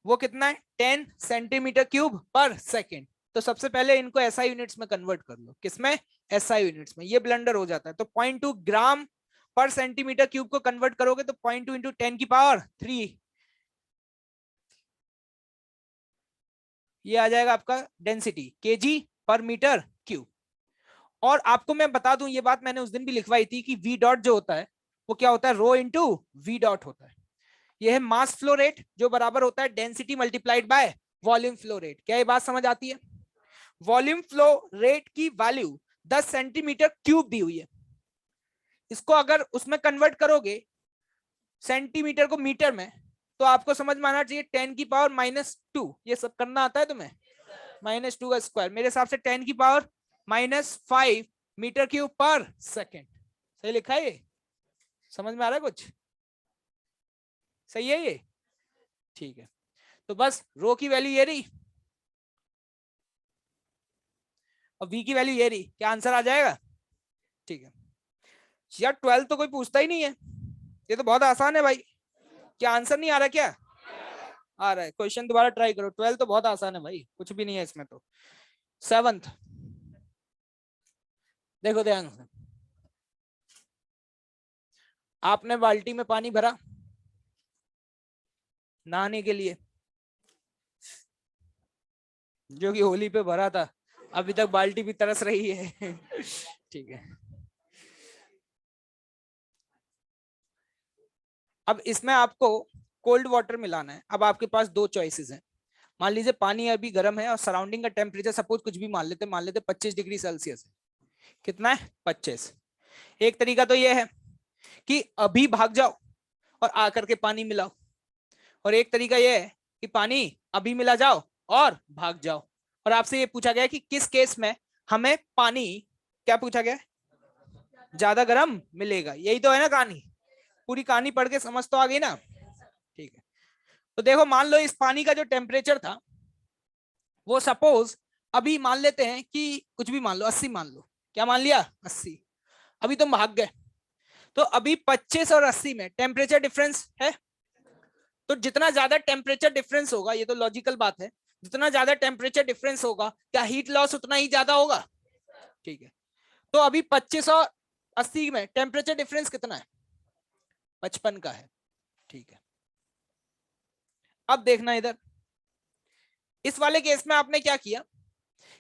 वो कितना है? 10 सेंटीमीटर क्यूब पर सेकेंड। तो सबसे पहले इनको एसआई यूनिट्स में कन्वर्ट कर लो। किसमें? एसआई यूनिट्स में। ये ब्लंडर हो जाता है। तो 0.2 ग्राम पर सेंटीमीटर क्यूब को कन्वर्ट करोगे तो 0.2 इंटू 10 की पावर 3, ये आ जाएगा आपका डेंसिटी केजी पर मीटर क्यूब। और आपको मैं बता दूं, ये बात मैंने उस दिन भी लिखवाई थी कि वी डॉट जो होता है वो क्या होता है? रो इंटू वी डॉट होता है। ये है मास फ्लो रेट, जो बराबर होता है density multiplied by volume flow rate. क्या ये बात समझ आती है? वॉल्यूम फ्लो रेट की वैल्यू 10 सेंटीमीटर क्यूब दी हुई है। इसको अगर उसमें कन्वर्ट करोगे सेंटीमीटर को मीटर में, तो आपको समझ में आना चाहिए 10 की पावर -2। ये सब करना आता है तुम्हें? -2 का स्क्वायर, मेरे हिसाब से 10 की पावर -5 मीटर क्यूब पर सेकेंड। सही लिखा है ये? समझ में आ रहा है कुछ? सही है ये? ठीक है, तो बस रो की वैल्यू ये रही और वी की वैल्यू ये रही। क्या आंसर आ जाएगा? ठीक है यार, 12 तो कोई पूछता ही नहीं है, ये तो बहुत आसान है भाई। क्या आंसर नहीं आ रहा क्या? आ रहा है। क्वेश्चन दोबारा ट्राई करो। 12 तो बहुत आसान है भाई, कुछ भी नहीं है इसमें तो। 7th देखो ध्यान से, आपने बाल्टी में पानी भरा नहाने के लिए, जो कि होली पे भरा था, अभी तक बाल्टी भी तरस रही है। ठीक है, अब इसमें आपको कोल्ड वाटर मिलाना है। अब आपके पास दो चॉइसेस हैं। मान लीजिए पानी अभी गर्म है और सराउंडिंग का टेम्परेचर सपोज कुछ भी मान लेते 25 डिग्री सेल्सियस है। कितना है? 25। एक तरीका तो यह है कि अभी भाग जाओ और आकर के पानी मिलाओ, और एक तरीका यह है कि पानी अभी मिला जाओ और भाग जाओ। और आपसे ये पूछा गया कि किस केस में हमें पानी, क्या पूछा गया? ज्यादा गर्म मिलेगा। यही तो है ना कहानी। पूरी कहानी पढ़ के समझ तो आ गई ना? ठीक है, तो देखो मान लो इस पानी का जो टेम्परेचर था वो सपोज अभी मान लेते हैं कि कुछ भी मान लो 80 मान लो। क्या मान लिया? 80। अभी तुम भाग गए, तो अभी 25 और 80 में टेम्परेचर डिफरेंस है। तो जितना ज्यादा टेम्परेचर डिफरेंस होगा, ये तो लॉजिकल बात है, जितना ज्यादा टेम्परेचर डिफरेंस होगा क्या हीट लॉस उतना ही ज्यादा होगा? ठीक है, तो अभी 25 और 80 में टेम्परेचर डिफरेंस कितना है? 55 का है। ठीक है, अब देखना इधर, इस वाले केस में आपने क्या किया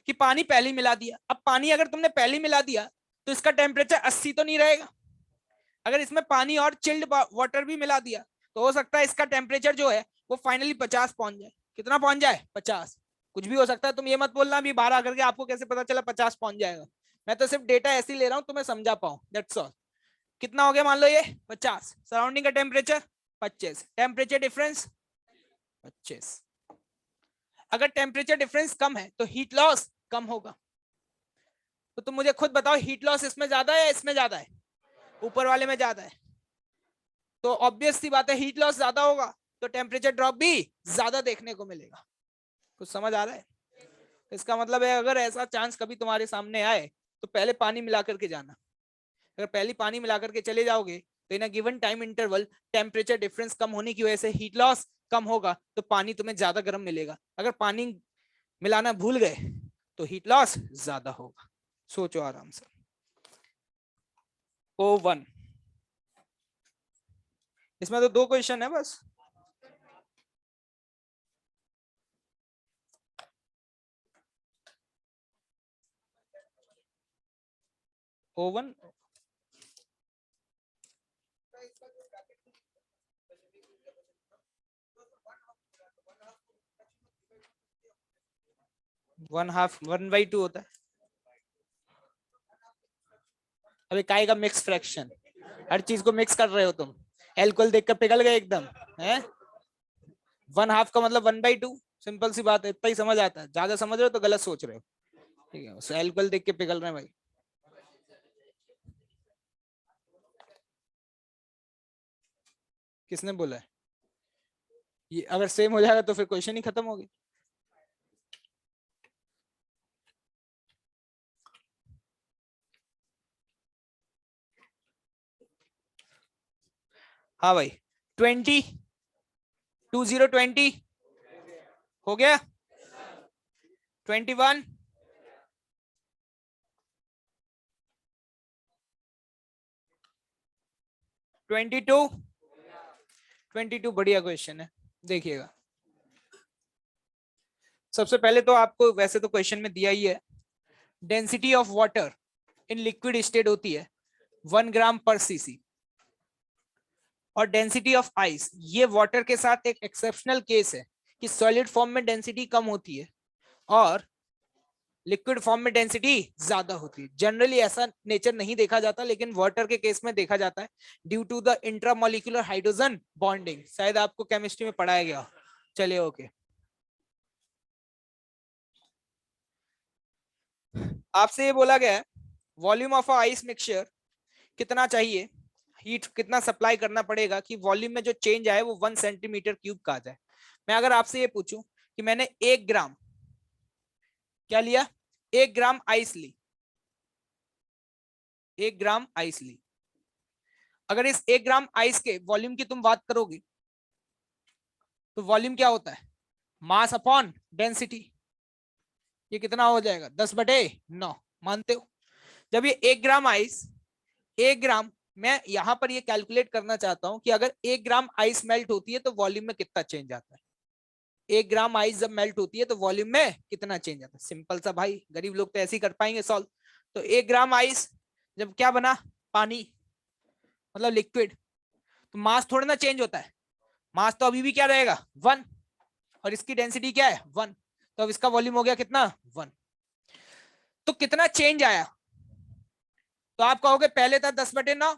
कि पानी पहले मिला दिया। अब पानी अगर तुमने पहले मिला दिया तो इसका टेम्परेचर 80 तो नहीं रहेगा। अगर इसमें पानी और चिल्ड वाटर भी मिला दिया तो हो सकता है इसका टेम्परेचर जो है वो फाइनली 50 पहुंच जाए। कितना पहुंच जाए? 50। कुछ भी हो सकता है, तुम ये मत बोलना अभी 12 करके आपको कैसे पता चला 50 पहुंच जाएगा। मैं तो सिर्फ डेटा ऐसे ही ले रहा हूं तुम्हें समझा पाऊं, दैट्स ऑल। कितना हो गया मान लो ये 50, सराउंडिंग का टेम्परेचर 25, टेम्परेचर डिफरेंस 25। अगर टेम्परेचर डिफरेंस कम है तो हीट लॉस कम होगा। तो तुम मुझे खुद बताओ हीट लॉस इसमें ज्यादा है या इसमें ज्यादा है? ऊपर वाले में ज्यादा है। तो ऑब्वियस सी बात है हीट लॉस ज्यादा होगा तो टेम्परेचर ड्रॉप भी ज्यादा देखने को मिलेगा। कुछ समझ आ रहा है? इसका मतलब है अगर ऐसा चांस कभी तुम्हारे सामने आए तो पहले पानी मिला करके जाना। अगर पहले पानी मिला करके चले जाओगे तो in a given time interval temperature difference कम होने की वजह से हीट लॉस कम होगा तो पानी तुम्हें ज्यादा गर्म मिलेगा। अगर पानी मिलाना भूल गए तो हीट लॉस ज्यादा होगा। सोचो आराम से। O1 इसमें तो 2 क्वेश्चन है बस। O1 1/2 1/2 होता है। अभी काय का मिक्स फ्रैक्शन, हर चीज को मिक्स कर रहे हो तुम। एल्कोहल देखकर पिघल गए एकदम है। 1/2 का मतलब 1/2, सिंपल सी बात है, इतना ही समझ आता है। ज्यादा समझ रहे हो तो गलत सोच रहे हो। ठीक है, एल्कोहल देख के पिघल रहे हैं भाई। किसने बोला है? ये अगर सेम हो जाएगा तो फिर क्वेश्चन ही खत्म हो गया। हाँ भाई 20 20 हो गया। 21 22 बढ़िया क्वेश्चन है। देखिएगा सबसे पहले तो आपको वैसे तो क्वेश्चन में दिया ही है, density of water in liquid state होती है 1 ग्राम पर सीसी, और डेंसिटी ऑफ आइस ये वाटर के साथ एक एक्सेप्शनल केस है कि सॉलिड फॉर्म में डेंसिटी कम होती है और लिक्विड फॉर्म में डेंसिटी ज्यादा होती है। जनरली ऐसा नेचर नहीं देखा जाता लेकिन वाटर के केस में देखा जाता है due to the intramolecular hydrogen bonding. शायद आपको केमिस्ट्री में पढ़ाया गया। चलिए ओके। आपसे ये बोला गया है वॉल्यूम ऑफ आइस मिक्सचर कितना चाहिए, हीट कितना सप्लाई करना पड़ेगा कि वॉल्यूम में जो चेंज आए वो 1 सेंटीमीटर क्यूब का आ जाए। मैं अगर आपसे ये पूछूं कि मैंने 1 ग्राम क्या लिया, 1 ग्राम आइस ली, 1 ग्राम आइस ली, अगर इस 1 ग्राम आइस के वॉल्यूम की तुम बात करोगे तो वॉल्यूम क्या होता है, मास अपॉन डेंसिटी। ये कितना हो जाएगा 10/9, मानते हो? जब ये 1 ग्राम आइस, 1 ग्राम, मैं यहां पर ये कैलकुलेट करना चाहता हूं कि अगर 1 ग्राम आइस मेल्ट होती है तो वॉल्यूम में कितना चेंज आता है। 1 ग्राम आइस जब मेल्ट होती है तो वॉल्यूम में कितना चेंज आता है। सिंपल सा भाई, गरीब लोग तो ऐसे ही कर पाएंगे सॉल्व। तो 1 ग्राम आइस जब क्या बना, पानी, मतलब लिक्विड, तो मास थोड़ा ना चेंज होता है। मास तो अभी भी क्या रहेगा 1, और इसकी डेंसिटी क्या है 1, तो अब इसका वॉल्यूम हो गया कितना 1। तो कितना चेंज आया, तो आप कहोगे पहले था 10/9,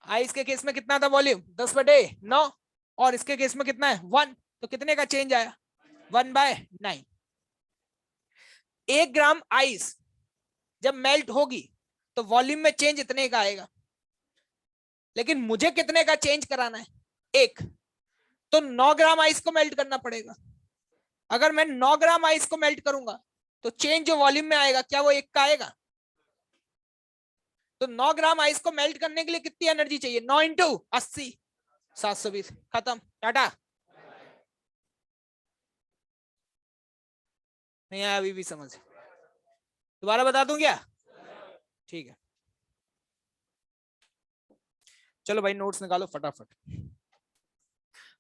आइस के केस में कितना था वॉल्यूम 10/9, और इसके केस में कितना है 1, तो कितने का चेंज आया 1/9। 1 ग्राम आइस जब मेल्ट होगी तो वॉल्यूम में चेंज इतने का आएगा, लेकिन मुझे कितने का चेंज कराना है 1, तो 9 ग्राम आइस को मेल्ट करना पड़ेगा। अगर मैं 9 ग्राम आइस को मेल्ट करूंगा तो चेंज जो वॉल्यूम में आएगा क्या वो 1 का आएगा? तो 9 ग्राम आइस को मेल्ट करने के लिए कितनी एनर्जी चाहिए, 9 इंटू 80, 720, खत्म, टाटा। नहीं आया अभी भी समझ? दोबारा बता दूं क्या? ठीक है, चलो भाई नोट्स निकालो फटाफट।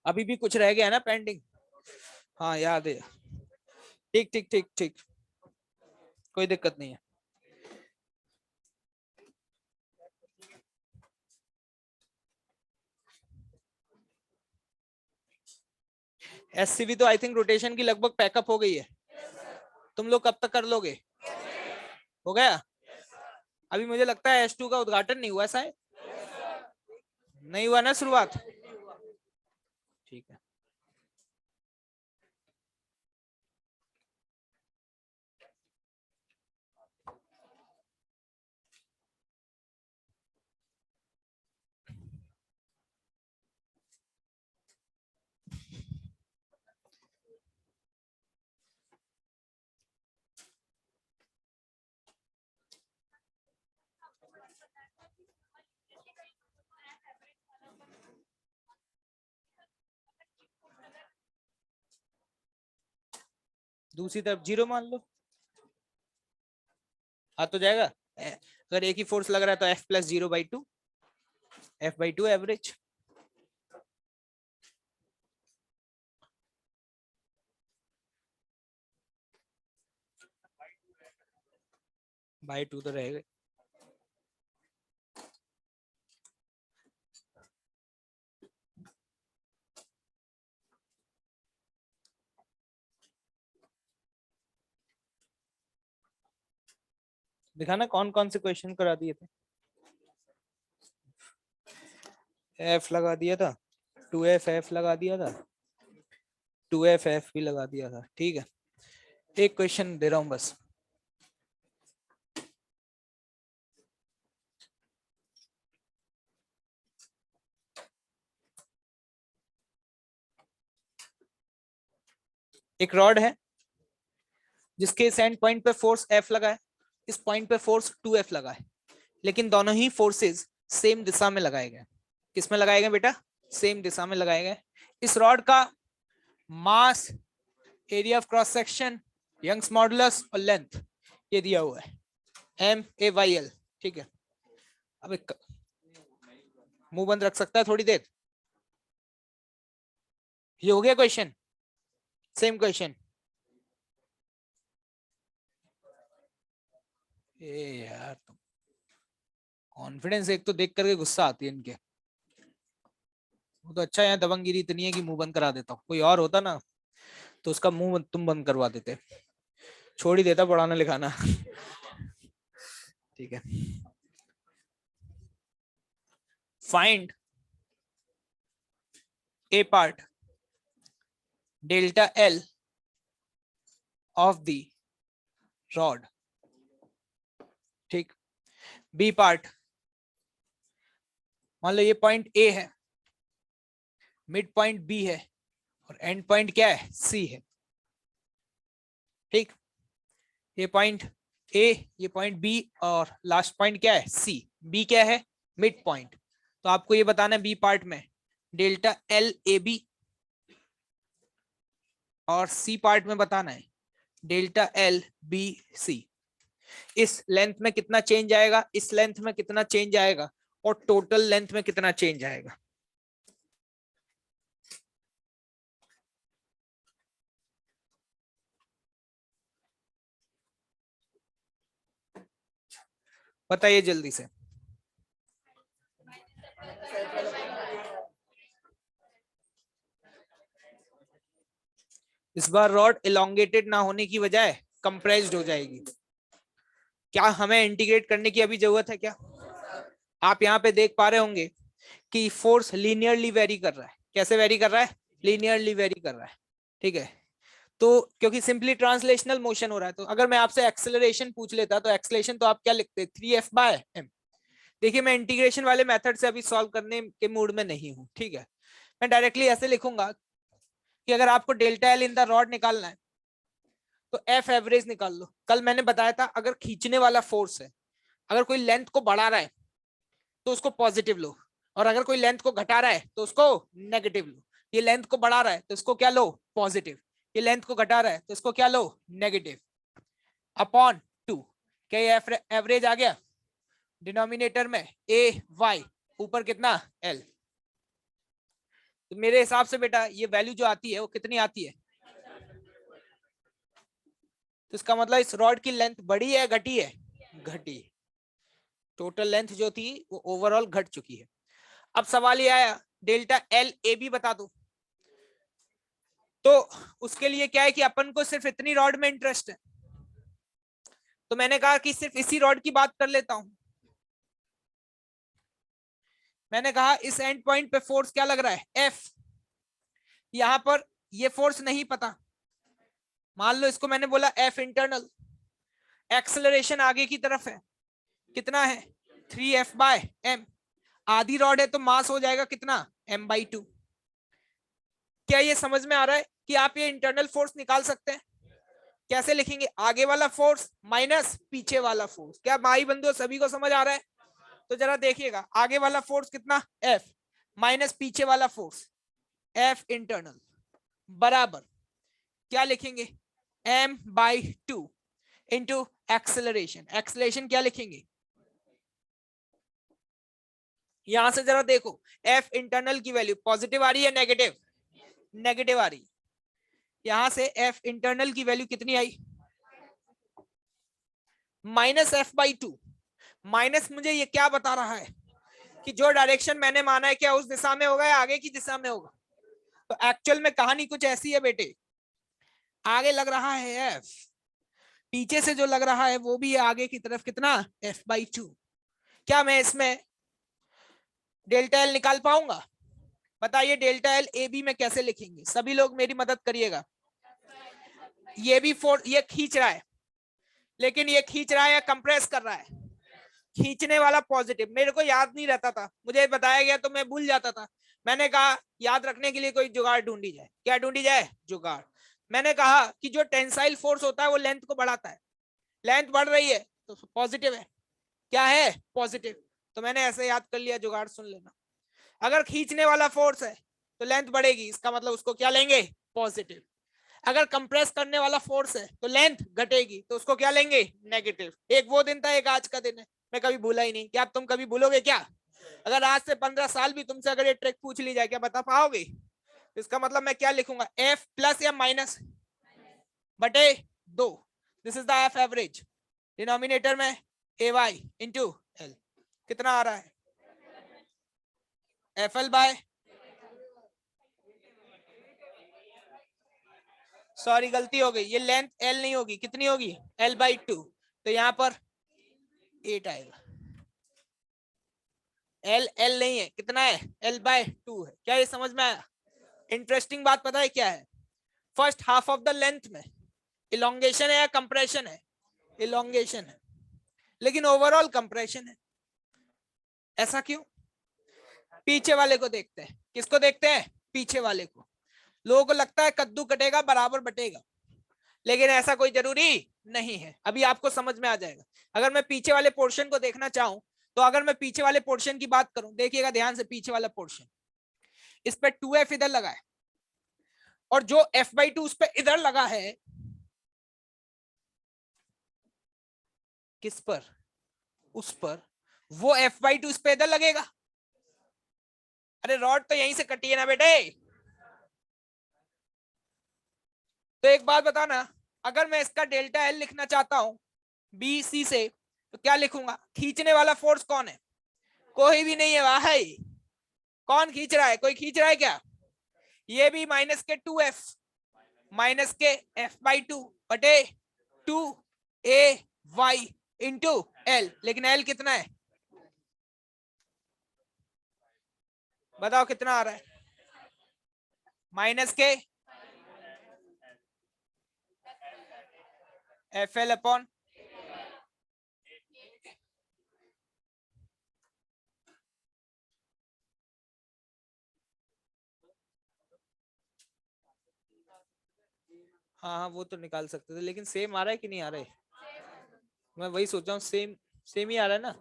अभी भी कुछ रह गया है ना पेंडिंग? हाँ याद है। ठीक ठीक ठीक ठीक, कोई दिक्कत नहीं है। एससीवी तो आई थिंक रोटेशन की लगभग पैकअप हो गई है। तुम लोग कब तक कर लोगे? हो गया? अभी मुझे लगता है S2 का उद्घाटन नहीं हुआ शायद, नहीं हुआ ना शुरुआत, ठीक है। दूसरी तरफ 0 मान लो, आ तो जाएगा। अगर एक ही फोर्स लग रहा है तो F+0/2, F/2 एवरेज। बाई 2 तो रहेगा। दिखाना कौन कौन से क्वेश्चन करा दिए थे। F लगा दिया था, 2F लगा दिया था, 2F भी लगा दिया था, ठीक है। एक क्वेश्चन दे रहा हूं बस। एक रॉड है जिसके इस एंड पॉइंट पे फोर्स F लगा है, इस पॉइंट पे फोर्स 2F लगा है, लेकिन दोनों ही फोर्सेस सेम दिशा में लगाए गए। किस में लगाए गए बेटा? सेम दिशा में लगाए गए। इस रॉड का mass, area of cross section, Young's modulus और लेंथ ये दिया हुआ है MAYL, ठीक है। अब एक मुंह बंद रख सकता है थोड़ी देर। ये हो गया क्वेश्चन, सेम क्वेश्चन। ए यार कॉन्फिडेंस एक तो देख करके गुस्सा आती है इनके। वो तो अच्छा है दबंगगिरी इतनी है कि मुंह बंद करा देता हूँ। कोई और होता ना तो उसका मुंह तुम बंद करवा देते, छोड़ ही देता पढ़ाना लिखाना। ठीक है। Find A part delta L of the rod, ठीक। बी पार्ट, मान लो ये पॉइंट A है, मिड पॉइंट B है और एंड पॉइंट क्या है? C है, ठीक। ये पॉइंट A, ये पॉइंट B और लास्ट पॉइंट क्या है? C। B क्या है? Mid point. तो आपको ये बताना है बी पार्ट में डेल्टा LAB और सी पार्ट में बताना है डेल्टा LBC। इस लेंथ में कितना चेंज आएगा, इस लेंथ में कितना चेंज आएगा और टोटल लेंथ में कितना चेंज आएगा। बताइए जल्दी से। इस बार रॉड इलोंगेटेड ना होने की बजाय कंप्रेस्ड हो जाएगी। क्या हमें इंटीग्रेट करने की अभी जरूरत है क्या? आप यहाँ पे देख पा रहे होंगे कि फोर्स लीनियरली वेरी कर रहा है। कैसे वेरी कर रहा है? लीनियरली वेरी कर रहा है, ठीक है। तो क्योंकि सिंपली ट्रांसलेशनल मोशन हो रहा है, तो अगर मैं आपसे एक्सेलरेशन पूछ लेता तो एक्सेलरेशन तो आप क्या लिखते? 3F/m। देखिए मैं इंटीग्रेशन वाले मेथड से अभी सॉल्व करने के मूड में नहीं हूं, ठीक है। मैं डायरेक्टली ऐसे लिखूंगा कि अगर आपको delta L in the rod निकालना है तो F एवरेज निकाल लो। कल मैंने बताया था अगर खींचने वाला फोर्स है, अगर कोई लेंथ को बढ़ा रहा है तो उसको पॉजिटिव लो, और अगर कोई लेंथ को घटा रहा है तो उसको नेगेटिव लो। ये लेंथ को बढ़ा रहा है तो इसको क्या लो? पॉजिटिव। ये लेंथ को घटा रहा है तो इसको क्या लो? नेगेटिव। अपॉन 2। क्या ये एवरेज आ गया? डिनोमिनेटर में AY, ऊपर कितना? L। तो मेरे हिसाब से बेटा ये वैल्यू जो आती है वो कितनी आती है? तो इसका मतलब इस रॉड की लेंथ बढ़ी है घटी है? घटी। टोटल लेंथ जो थी वो ओवरऑल घट चुकी है। अब सवाल ये आया डेल्टा LAB बता दो। तो उसके लिए क्या है कि अपन को सिर्फ इतनी रॉड में इंटरेस्ट है, तो मैंने कहा कि सिर्फ इसी रॉड की बात कर लेता हूं। मैंने कहा इस एंड पॉइंट पे फोर्स क्या लग रहा है, एफ। यहां पर ये फोर्स नहीं पता, मान लो इसको मैंने बोला एफ इंटरनल। एक्सेलरेशन आगे की तरफ है, कितना है 3F/m। आधी रॉड है तो मास हो जाएगा कितना, m/2। क्या ये समझ में आ रहा है कि आप ये इंटरनल फोर्स निकाल सकते हैं? कैसे लिखेंगे, आगे वाला फोर्स माइनस पीछे वाला फोर्स। क्या भाई बंधुओं सभी को समझ आ रहा है? तो जरा देखिएगा, आगे वाला फोर्स कितना F माइनस पीछे वाला फोर्स F इंटरनल बराबर क्या लिखेंगे, m/2 इंटू एक्सेलरेशन। एक्सेलरेशन क्या लिखेंगे, यहां से जरा देखो F इंटरनल की वैल्यू पॉजिटिव आ रही है नेगेटिव, नेगेटिव आ रही। यहां से F इंटरनल की वैल्यू कितनी आई, -F/2। माइनस मुझे ये क्या बता रहा है कि जो डायरेक्शन मैंने माना है क्या उस दिशा में होगा या आगे की दिशा में होगा। तो एक्चुअल में कहानी कुछ ऐसी है बेटे, आगे लग रहा है F, पीछे से जो लग रहा है वो भी आगे की तरफ कितना F/2। क्या मैं इसमें डेल्टा एल निकाल पाऊंगा? बताइए डेल्टा एल ए बी में कैसे लिखेंगे, सभी लोग मेरी मदद करिएगा। ये भी ये खींच रहा है, लेकिन ये खींच रहा है या कंप्रेस कर रहा है, खींचने वाला पॉजिटिव। मेरे को याद नहीं रहता था, मुझे बताया गया तो मैं भूल जाता था। मैंने कहा याद रखने के लिए कोई जुगाड़ ढूंढी जाए। क्या ढूंढी जाए, जुगाड़। मैंने कहा कि जो टेंसाइल फोर्स होता है वो लेंथ को बढ़ाता है, लेंथ बढ़ रही है तो पॉजिटिव है, क्या है पॉजिटिव। तो मैंने ऐसे याद कर लिया, जुगाड़ सुन लेना। अगर खींचने वाला फोर्स है तो लेंथ बढ़ेगी, इसका मतलब उसको क्या लेंगे, पॉजिटिव। अगर कंप्रेस करने वाला फोर्स है तो लेंथ घटेगी, तो उसको क्या लेंगे, नेगेटिव। एक वो दिन था, एक आज का दिन है, मैं कभी भूला ही नहीं। क्या तुम कभी भूलोगे क्या? अगर आज से 15 साल भी तुमसे अगर ये ट्रिक पूछ ली जाए, क्या बता पाओगे? इसका मतलब मैं क्या लिखूंगा, F प्लस या माइनस बटे 2, this is the F average. Denominator में AY इंटू L, कितना आ रहा है, FL बाय, सॉरी गलती हो गई, ये लेंथ L नहीं होगी, कितनी होगी, L/2। तो यहां पर 8 आएगा, L नहीं है, कितना है, L/2 है। क्या ये समझ में आया? इंटरेस्टिंग बात पता है क्या है, first half of the length में इलोंगेशन है या कंप्रेशन है, इलोंगेशन है, लेकिन ओवरऑल कंप्रेशन है। ऐसा क्यों? पीछे वाले को देखते हैं, किसको देखते हैं, पीछे वाले को। लोगों को लगता है कद्दू कटेगा बराबर बटेगा, लेकिन ऐसा कोई जरूरी नहीं है, अभी आपको समझ में आ जाएगा। अगर मैं पीछे वाले पोर्शन को देखना चाहूं, तो अगर मैं पीछे वाले पोर्शन की बात करूं, देखिएगा ध्यान से, पीछे वाला पोर्शन, इस पे 2F इधर लगा है, और जो F/2 उस पे इधर लगा है, किस पर, उस पर, वो F/2 इस पे इधर लगेगा। अरे रॉड तो यहीं से कटी है ना बेटे। तो एक बात बताना, अगर मैं इसका डेल्टा एल लिखना चाहता हूं BC से, तो क्या लिखूंगा, खींचने वाला फोर्स कौन है, कोई भी नहीं है भाई। कौन खींच रहा है, कोई खींच रहा है क्या? ये भी माइनस के 2F माइनस के F/2 बटे 2AY इंटू L, लेकिन L कितना है, बताओ कितना आ रहा है, माइनस के FL अपॉन, हाँ वो तो निकाल सकते थे, लेकिन सेम आ रहा है कि नहीं आ रहा है, मैं वही सोच रहा हूँ, सेम सेम ही आ रहा है ना।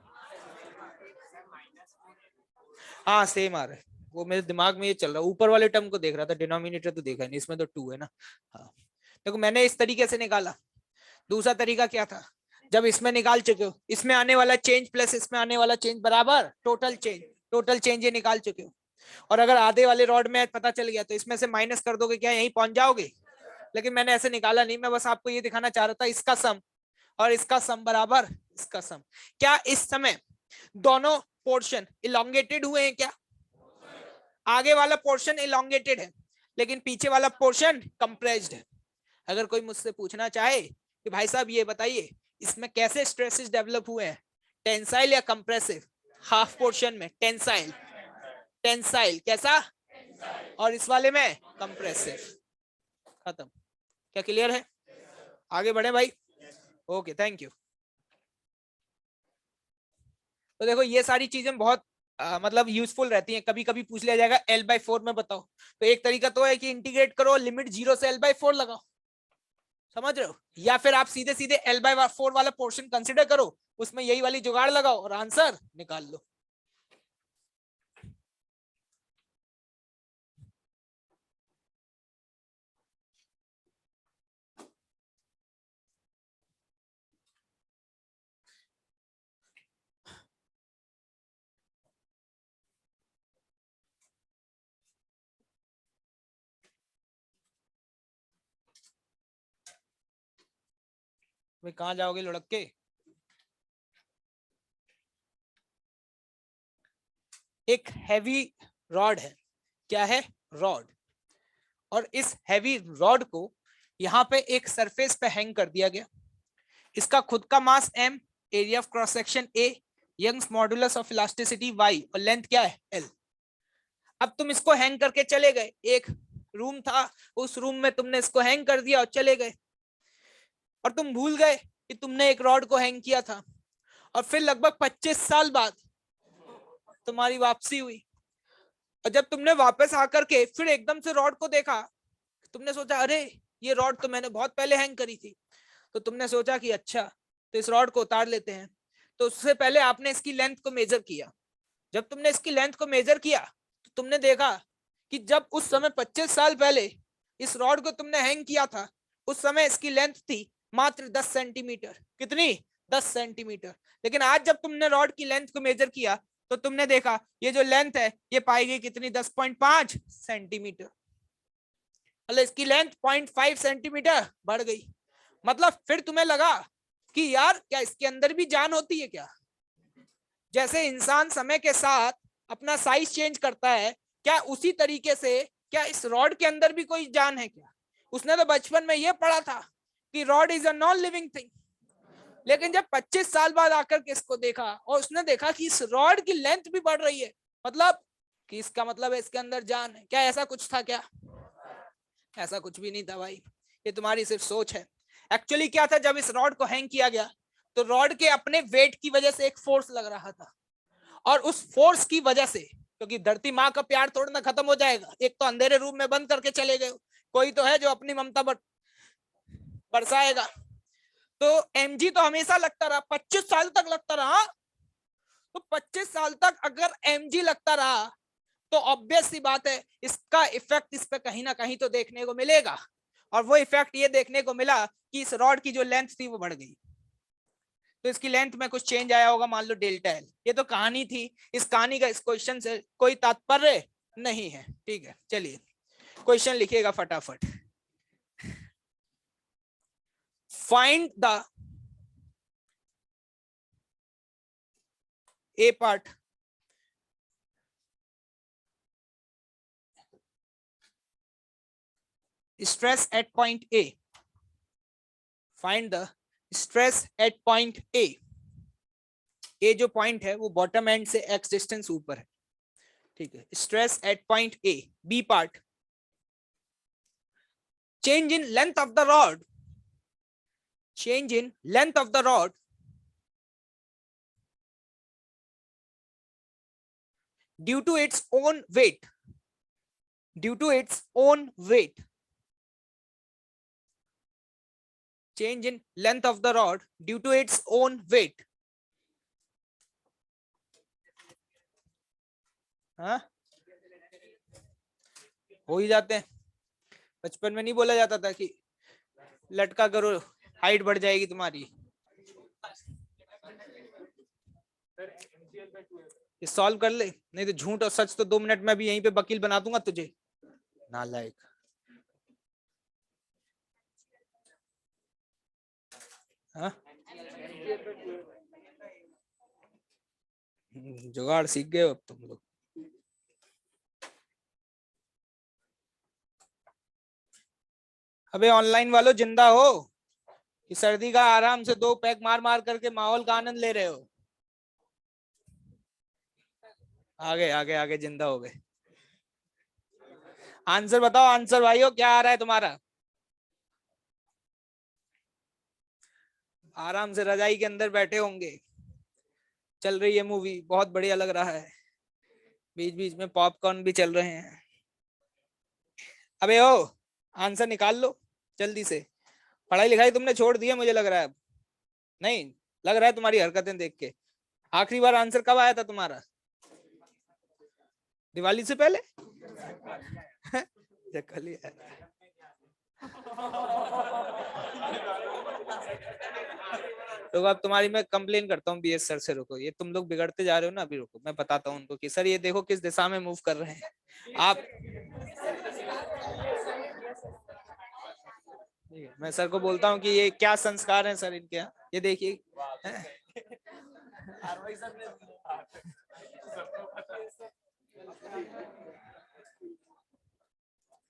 हाँ सेम आ रहा है, वो मेरे दिमाग में ये चल रहा है, ऊपर वाले टर्म को देख रहा था, डिनोमिनेटर तो देखा नहीं, इसमें तो 2 है ना। हाँ देखो मैंने इस तरीके से निकाला। दूसरा तरीका क्या था, जब इसमें निकाल चुके हो, इसमें आने वाला चेंज प्लस इसमें आने वाला चेंज बराबर टोटल चेंज, टोटल चेंज ये निकाल चुके हो। और अगर आधे वाले रॉड में पता चल गया तो इसमें से माइनस कर दोगे, क्या यहीं पहुंच जाओगे। लेकिन मैंने ऐसे निकाला नहीं, मैं बस आपको ये दिखाना चाह रहा था, इसका सम और इसका सम बराबर इसका सम। क्या इस समय दोनों पोर्शन इलोंगेटेड हुए हैं क्या? आगे वाला पोर्शन इलोंगेटेड है, लेकिन पीछे वाला पोर्शन कंप्रेस्ड है। अगर कोई मुझसे पूछना चाहे कि भाई साहब ये बताइए इसमें कैसे स्ट्रेसेस डेवलप हुए हैं, टेंसाइल या कंप्रेसिव, हाफ पोर्शन में टेंसाइल, टेंसाइल, कैसा? और इस वाले में कंप्रेसिव। खत्म। क्या क्लियर है? आगे बढ़े भाई। Okay, thank you. तो देखो ये सारी चीजें बहुत मतलब यूजफुल रहती हैं। कभी कभी पूछ लिया जाएगा L/4 में बताओ, तो एक तरीका तो है कि इंटीग्रेट करो, लिमिट 0 से L/4 लगाओ, समझ रहे हो? या फिर आप सीधे सीधे L/4 वाला पोर्शन कंसिडर करो, उसमें यही वाली जुगाड़ लगाओ और आंसर निकाल लो। भाई कहाँ जाओगे लुढ़क के? एक हैवी रॉड है। क्या है? रॉड। और इस हैवी रॉड को यहाँ पे एक सरफेस पे हैंग कर दिया गया। इसका खुद का mass m, area of cross section a, Young's modulus of elasticity y और लेंथ क्या है? l। अब तुम इसको हैंग करके चले गए, एक रूम था, उस रूम में तुमने इसको हैंग कर दिया और चले गए, और तुम भूल गए कि तुमने एक रॉड को हैंग किया था। और फिर लगभग 25 साल बाद तुम्हारी वापसी हुई, और जब तुमने वापस आकर के फिर एकदम से रॉड को देखा, तुमने सोचा अरे ये रॉड तो मैंने बहुत पहले हैंग करी थी। तो तुमने सोचा कि अच्छा, तो इस रॉड को उतार लेते हैं। तो उससे पहले आपने इसकी लेंथ को मेजर किया। जब तुमने इसकी लेंथ को मेजर किया तो तुमने देखा कि जब उस समय 25 साल पहले इस रॉड को तुमने हैंग किया था, उस समय इसकी लेंथ थी मात्र 10 सेंटीमीटर। कितनी? 10 सेंटीमीटर। लेकिन आज जब तुमने रॉड की लेंथ को मेजर किया तो तुमने देखा ये जो लेंथ है ये पाई गई कितनी? 10.5 सेंटीमीटर। मतलब इसकी लेंथ 0.5 सेंटीमीटर बढ़ गई। मतलब फिर तुम्हें लगा कि यार क्या इसके अंदर भी जान होती है क्या? जैसे इंसान समय के साथ अपना साइज चेंज करता है, क्या उसी तरीके से क्या इस रॉड के अंदर भी कोई जान है क्या? उसने तो बचपन में यह पढ़ा था कि rod is a non living thing, लेकिन जब 25 साल बाद आकर के इसको देखा और उसने देखा कि इस रॉड की लेंथ भी बढ़ रही है, मतलब कि इसका मतलब है इसके अंदर जान है। क्या ऐसा कुछ था क्या? ऐसा कुछ भी नहीं था भाई, ये तुम्हारी सिर्फ सोच है। एक्चुअली क्या था, जब इस रॉड को हैंग किया गया तो रॉड के अपने वेट की वजह से एक फोर्स लग रहा था, और उस फोर्स की वजह से, क्योंकि धरती माँ का प्यार तोड़ना खत्म हो जाएगा, एक तो अंधेरे रूम में बंद करके चले गए, कोई तो है जो अपनी ममता बरसाएगा। तो एमजी तो हमेशा लगता रहा, 25 साल तक लगता रहा। तो 25 साल तक अगर एमजी लगता रहा तो ऑब्वियस सी बात है इसका इफेक्ट इस पे कहीं ना कहीं तो देखने को मिलेगा। और वो इफेक्ट ये देखने को मिला कि इस रॉड की जो लेंथ थी वो बढ़ गई। तो इसकी लेंथ में कुछ चेंज आया होगा, मान लो डेल्टा एल। ये तो कहानी थी, इस कहानी का इस क्वेश्चन से कोई तात्पर्य नहीं है। ठीक है, चलिए क्वेश्चन लिखिएगा फटाफट। Find the A part stress at point A. Find the stress at point A. A जो पॉइंट है वो बॉटम एंड से x डिस्टेंस ऊपर है, ठीक है। Stress eight point A. B part, change in length of the rod, change in length of the rod due to its own weight, due to its own weight, change in length of the rod due to its own weight. हाँ, हो ही जाते हैं। बचपन में नहीं बोला जाता था कि लटका करो हाइट बढ़ जाएगी तुम्हारी? ये सॉल्व कर ले, नहीं तो झूठ और सच तो 2 मिनट में भी यहीं पे वकील बना दूंगा तुझे, नालायक। हाँ, जुगाड़ सीख गए हो अब तुम लोग। अबे ऑनलाइन वालों जिंदा हो कि सर्दी का आराम से 2 पैक मार मार करके माहौल का आनंद ले रहे हो? आगे आगे आगे जिंदा हो गए। आंसर बताओ, आंसर भाइयों, क्या आ रहा है तुम्हारा? आराम से रजाई के अंदर बैठे होंगे, चल रही है मूवी, बहुत बढ़िया लग रहा है, बीच बीच में पॉपकॉर्न भी चल रहे हैं। अबे ओ, आंसर निकाल लो जल्दी से। पढ़ाई लिखाई तुमने छोड़ दी है मुझे लग रहा है अब। नहीं, लग रहा है तुम्हारी हरकतें देख के। आखिरी बार आंसर कब आया था तुम्हारा? दिवाली से पहले? कल ही आया। तो अब तुम्हारी मैं कंप्लेन करता हूँ बीएस सर से। रुको, ये तुम लोग बिगड़ते जा रहे हो ना, अभी रुको मैं बताता हूँ उनको कि सर ये देखो किस दिशा में मूव कर रहे हैं आप। मैं सर को बोलता हूँ कि ये क्या संस्कार हैं सर इनके यहाँ, ये देखिए।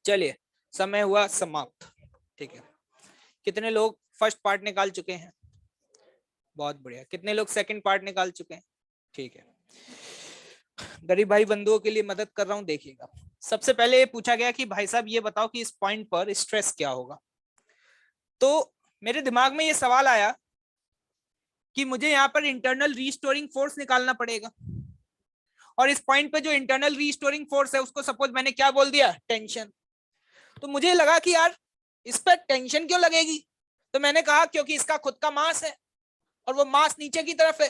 चलिए, समय हुआ समाप्त। ठीक है, कितने लोग फर्स्ट पार्ट निकाल चुके हैं? बहुत बढ़िया। कितने लोग सेकंड पार्ट निकाल चुके हैं? ठीक है, गरीब भाई बंधुओं के लिए मदद कर रहा हूं, देखिएगा। सबसे पहले ये पूछा गया कि भाई साहब ये बताओ कि इस पॉइंट पर स्ट्रेस क्या होगा। तो मेरे दिमाग में ये सवाल आया कि मुझे यहाँ पर इंटरनल रीस्टोरिंग फोर्स निकालना पड़ेगा, और इस पॉइंट पे जो इंटरनल रीस्टोरिंग फोर्स है उसको सपोज मैंने क्या बोल दिया, टेंशन। तो मुझे लगा कि यार इस पर टेंशन क्यों लगेगी, तो मैंने कहा क्योंकि इसका खुद का मास है और वो मास नीचे की तरफ है,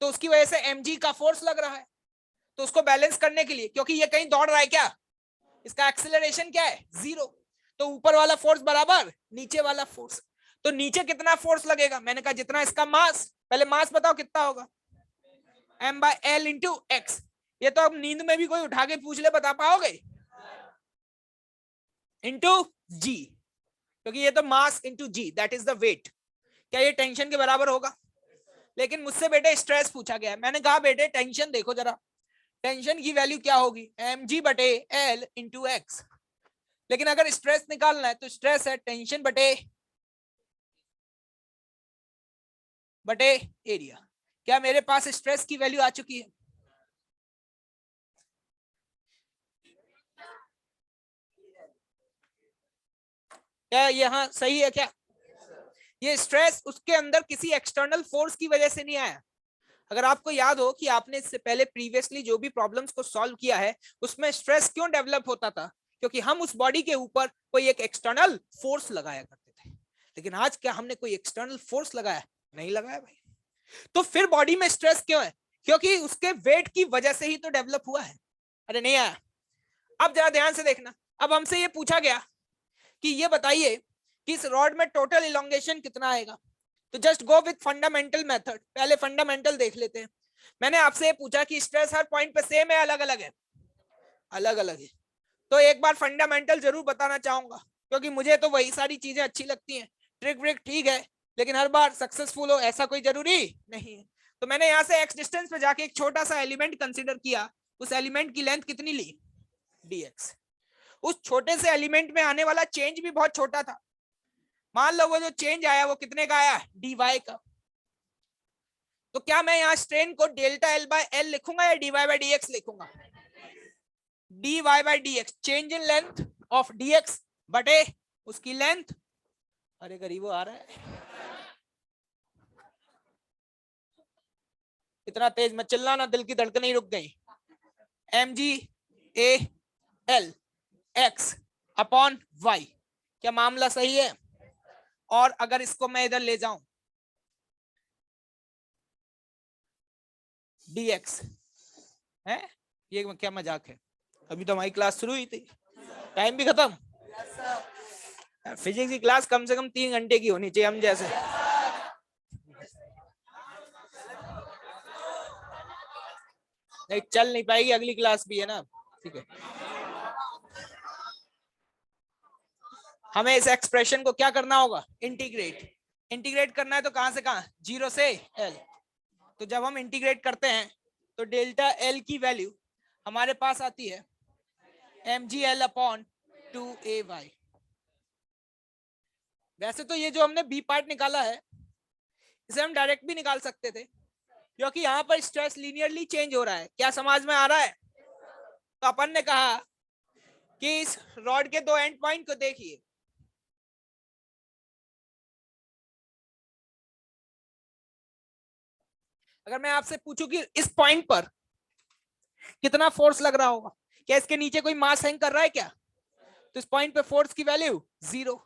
तो उसकी वजह से mg का फोर्स लग रहा है। तो उसको बैलेंस करने के लिए, क्योंकि ये कहीं दौड़ रहा है क्या, इसका एक्सेलरेशन क्या है, 0, तो ऊपर वाला फोर्स बराबर नीचे वाला फोर्स। तो नीचे कितना फोर्स लगेगा, मैंने कहा जितना इसका मास। पहले मास बताओ कितना होगा, m/l इंटू एक्स। ये तो अब नींद में भी कोई उठा के पूछ ले बता पाओगे, इंटू जी, क्योंकि ये तो mass into g, that is the weight. क्या ये टेंशन के बराबर होगा? लेकिन मुझसे बेटे स्ट्रेस पूछा गया है। मैंने कहा बेटे टेंशन देखो जरा, टेंशन की वैल्यू क्या होगी, mg बटे l इंटू एक्स। लेकिन अगर स्ट्रेस निकालना है तो स्ट्रेस है टेंशन बटे एरिया। क्या मेरे पास स्ट्रेस की वैल्यू आ चुकी है? क्या यहाँ सही है क्या? ये स्ट्रेस उसके अंदर किसी एक्सटर्नल फोर्स की वजह से नहीं आया। अगर आपको याद हो कि आपने इससे पहले प्रीवियसली जो भी प्रॉब्लम्स को सॉल्व किया है उसमें स्ट्रेस क्यों डेवलप होता था, क्योंकि हम उस बॉडी के ऊपर कोई एक एक्सटर्नल फोर्स लगाया करते थे। लेकिन आज क्या हमने कोई एक्सटर्नल फोर्स लगाया? नहीं लगाया भाई। तो फिर बॉडी में स्ट्रेस क्यों है? क्योंकि उसके वेट की वजह से ही तो डेवलप हुआ है। अरे नहीं आया? अब जरा ध्यान से देखना। अब हमसे ये पूछा गया कि ये बताइए कि इस रॉड में टोटल इलोंगेशन कितना आएगा। तो just go with fundamental method, पहले फंडामेंटल देख लेते हैं। मैंने आपसे ये पूछा कि स्ट्रेस हर पॉइंट पे सेम है अलग अलग है? अलग अलग है। तो एक बार फंडामेंटल जरूर बताना चाहूंगा, क्योंकि मुझे तो वही सारी चीजें अच्छी लगती हैं। ट्रिक व्रिक ठीक है, लेकिन हर बार सक्सेसफुल हो ऐसा कोई जरूरी नहीं है। तो मैंने यहाँ से एक्स डिस्टेंस पे जाके एक छोटा सा एलिमेंट कंसिडर किया, उस एलिमेंट की लेंथ कितनी ली, dx। उस छोटे से एलिमेंट में आने वाला चेंज भी बहुत छोटा था। मान लो वो जो चेंज आया वो कितने का आया, dy का। तो क्या मैं यहाँ स्ट्रेन को डेल्टा एल बाय एल लिखूंगा या dy बाय dx लिखूंगा? dy by dx, change in length of dx बटे उसकी लेंथ। अरे गरीबो आ रहा है, इतना तेज मत चिल्लाना, दिल की धड़कन ही रुक गई। mg a l x upon y, क्या मामला सही है? और अगर इसको मैं इधर ले जाऊं dx है, ये क्या मजाक है? अभी तो हमारी क्लास शुरू हुई थी, टाइम भी खत्म। फिजिक्स की क्लास कम से कम 3 घंटे की होनी चाहिए हम जैसे। नहीं चल नहीं पाएगी, अगली क्लास भी है ना। ठीक है, हमें इस एक्सप्रेशन को क्या करना होगा, इंटीग्रेट। इंटीग्रेट करना है तो कहां से कहां, 0 से l। तो जब हम इंटीग्रेट करते हैं तो डेल्टा l की वैल्यू हमारे पास आती है mgl अपॉन 2ay। वैसे तो ये जो हमने बी पार्ट निकाला है इसे हम डायरेक्ट भी निकाल सकते थे, क्योंकि यहाँ पर स्ट्रेस लीनियरली चेंज हो रहा है। क्या समझ में आ रहा है? तो अपन ने कहा कि इस रॉड के दो एंड पॉइंट को देखिए, अगर मैं आपसे पूछूं कि इस पॉइंट पर कितना फोर्स लग रहा होगा, क्या इसके नीचे कोई मास हैंग कर रहा है क्या? तो इस पॉइंट पे फोर्स की वैल्यू 0।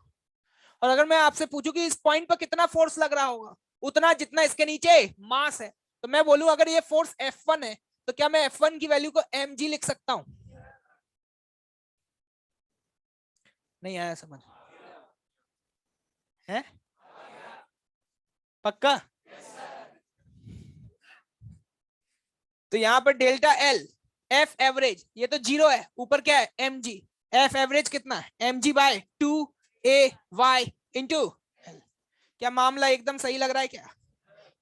और अगर मैं आपसे पूछूं कि इस पॉइंट पर कितना फोर्स लग रहा होगा, उतना जितना इसके नीचे मास है, तो मैं बोलूं अगर ये फोर्स F1 है तो क्या मैं F1 की वैल्यू को mg लिख सकता हूं? नहीं आया समझ? है पक्का? तो यहां पर डेल्टा एल, एफ एवरेज, ये तो 0 है, ऊपर क्या है mg, एफ एवरेज कितना है mg/2ay इंटू एल। क्या मामला एकदम सही लग रहा है?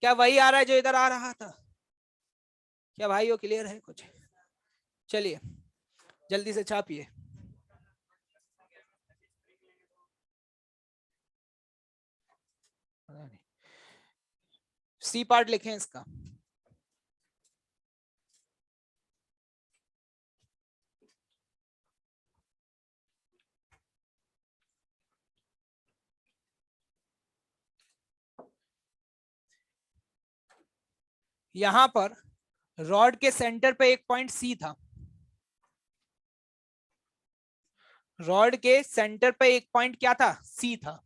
क्या वही आ रहा है जो इधर आ रहा था? क्या भाई वो क्लियर है कुछ? चलिए जल्दी से छापिए। सी पार्ट लिखें इसका। यहां पर रॉड के सेंटर पे एक पॉइंट सी था, रॉड के सेंटर पे एक पॉइंट क्या था? सी था।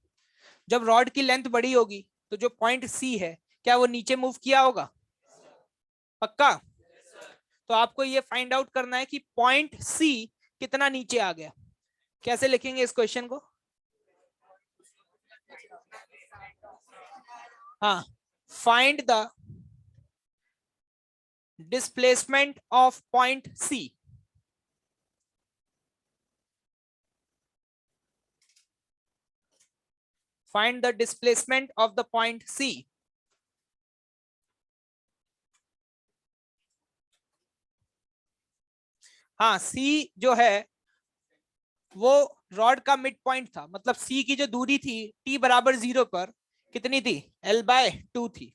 जब रॉड की लेंथ बड़ी होगी तो जो पॉइंट सी है क्या वो नीचे मूव किया होगा? पक्का? तो आपको ये फाइंड आउट करना है कि पॉइंट सी कितना नीचे आ गया। कैसे लिखेंगे इस क्वेश्चन को? हाँ, find the displacement of point C. Find the displacement of the point C. हाँ, सी जो है वो रॉड का मिड पॉइंट था, मतलब सी की जो दूरी थी t बराबर 0 पर कितनी थी? l/2 थी।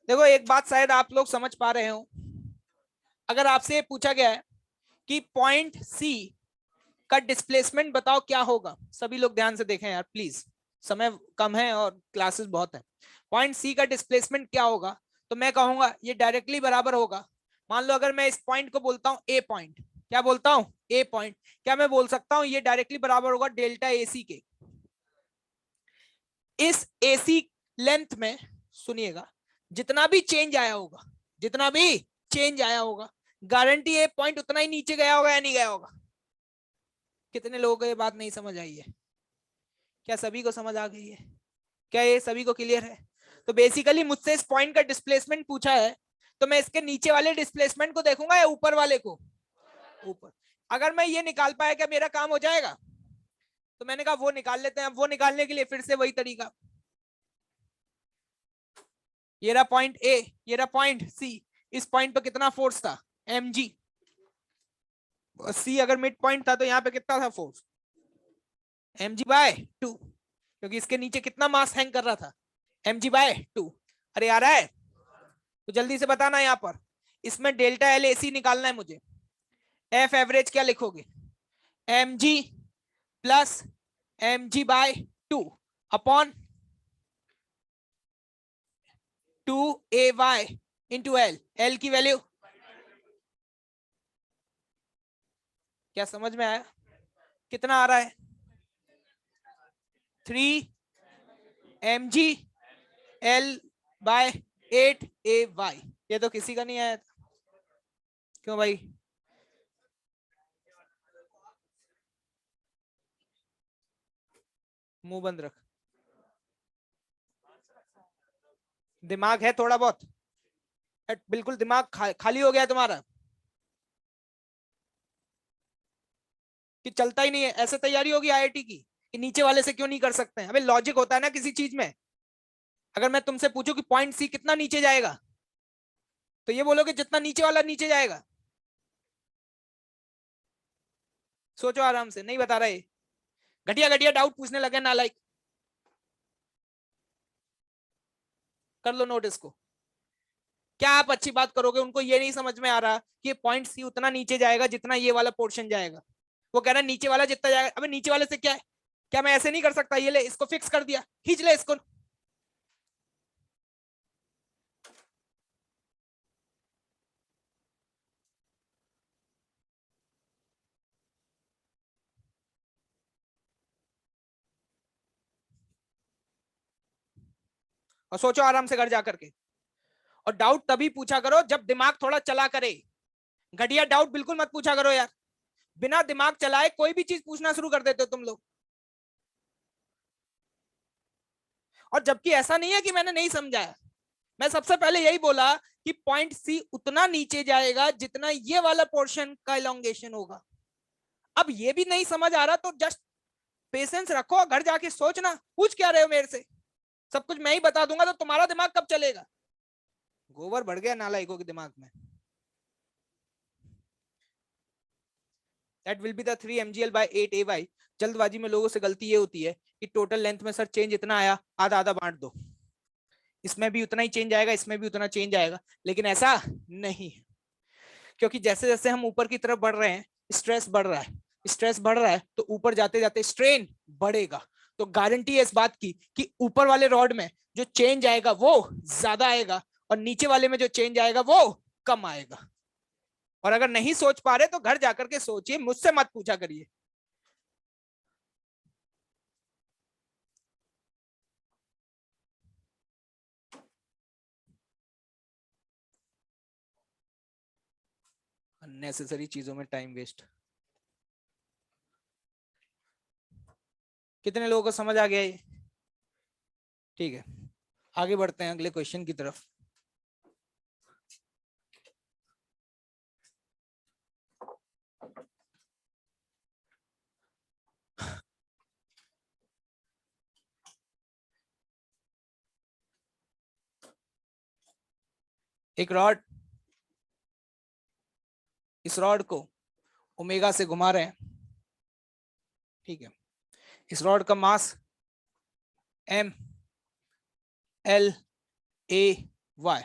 देखो एक बात शायद आप लोग समझ पा रहे हो, अगर आपसे पूछा गया है कि पॉइंट सी का डिस्प्लेसमेंट बताओ क्या होगा, सभी लोग ध्यान से देखें यार प्लीज, समय कम है और क्लासेस बहुत है। पॉइंट सी का डिस्प्लेसमेंट क्या होगा? तो मैं कहूंगा ये डायरेक्टली बराबर होगा, मान लो अगर मैं इस पॉइंट को बोलता हूं ए पॉइंट, क्या बोलता हूं? ए पॉइंट। क्या मैं बोल सकता हूं ये डायरेक्टली बराबर होगा डेल्टा एसी के? इस एसी लेंथ में सुनिएगा, जितना भी चेंज आया होगा, जितना भी चेंज आया होगा, गारंटी ये पॉइंट उतना ही नीचे गया होगा या नहीं गया होगा? कितने लोगों को ये बात नहीं समझ आई है? क्या सभी को समझ आ गई है? क्या ये सभी को क्लियर है? तो बेसिकली मुझसे इस पॉइंट का डिस्प्लेसमेंट पूछा है, तो मैं इसके नीचे वाले डिस्प्लेसमेंट को देखूंगा या ऊपर वाले को? ऊपर। अगर मैं ये निकाल पाया क्या मेरा काम हो जाएगा? तो मैंने कहा वो निकाल लेते हैं। अब वो निकालने के लिए फिर से वही तरीका, ये रहा पॉइंट ए, ये रहा पॉइंट सी, इस पॉइंट पे कितना फोर्स था? mg। सी अगर मिड पॉइंट था तो यहाँ पे कितना था फोर्स? mg/2, क्योंकि इसके नीचे कितना मास हैंग कर रहा था? mg/2। अरे आ रहा है? तो जल्दी से बताना यहाँ पर, इसमें डेल्टा एल एसी निकालना है मुझे। एफ एवरेज क्या लिखोगे? mg plus mg/2 upon 2ay into L. L की वैल्यू क्या समझ में आया? कितना आ रहा है? 3mg/8ay। ये तो किसी का नहीं आया था। क्यों भाई? मुंह बंद रख, दिमाग है थोड़ा बहुत? बिल्कुल दिमाग खाली हो गया तुम्हारा कि चलता ही नहीं है? ऐसे तैयारी होगी आईआईटी की कि नीचे वाले से क्यों नहीं कर सकते हैं? अबे लॉजिक होता है ना किसी चीज में। अगर मैं तुमसे पूछूं कि पॉइंट सी कितना नीचे जाएगा, तो ये बोलोगे जितना नीचे वाला नीचे जाएगा। सोचो आराम से, नहीं बता रहे। घटिया घटिया डाउट पूछने लगे नालायक। कर लो नोट इसको। क्या आप अच्छी बात करोगे? उनको ये नहीं समझ में आ रहा कि पॉइंट सी उतना नीचे जाएगा जितना ये वाला पोर्शन जाएगा। वो कह रहा है नीचे वाला जितना जाएगा। अबे नीचे वाले से क्या है? क्या मैं ऐसे नहीं कर सकता? ये ले, इसको फिक्स कर दिया, खींच ले इसको। और सोचो आराम से घर जाकर के। और डाउट तभी पूछा करो जब दिमाग थोड़ा चला करे। घटिया डाउट बिल्कुल मत पूछा करो यार। बिना दिमाग चलाए कोई भी चीज पूछना शुरू कर देते हो तुम लोग। और जबकि ऐसा नहीं है कि मैंने नहीं समझाया। मैं सबसे पहले यही बोला कि पॉइंट सी उतना नीचे जाएगा जितना ये वाला पोर्शन का इलोंगेशन होगा। अब ये भी नहीं समझ आ रहा तो जस्ट पेशेंस रखो, घर जाके सोचना। पूछ क्या रहे हो मेरे से? सब कुछ मैं ही बता दूंगा तो तुम्हारा दिमाग कब चलेगा? गोबर बढ़ गया नालायकों के दिमाग में। That will be the 3 mgl by 8 ay। जल्दबाजी में लोगों से गलती ये होती है कि टोटल लेंथ में सर चेंज इतना आया, आधा आधा बांट दो। इसमें भी उतना ही चेंज आएगा, इसमें भी उतना चेंज आएगा, लेकिन ऐसा नहीं है। क्योंकि जैसे जैसे हम ऊपर की तरफ बढ़ रहे हैं स्ट्रेस बढ़ रहा है, स्ट्रेस बढ़ रहा है तो ऊपर जाते जाते स्ट्रेन बढ़ेगा। तो गारंटी है इस बात की कि ऊपर वाले रॉड में जो चेंज आएगा वो ज्यादा आएगा और नीचे वाले में जो चेंज आएगा वो कम आएगा। और अगर नहीं सोच पा रहे तो घर जाकर के सोचिए, मुझसे मत पूछा करिए। अननेसेसरी चीजों में टाइम वेस्ट। कितने लोगों को समझ आ गया ये? ठीक है, आगे बढ़ते हैं अगले क्वेश्चन की तरफ। एक रॉड, इस रॉड को ओमेगा से घुमा रहे हैं, ठीक है। इस रॉड का mass M L A Y,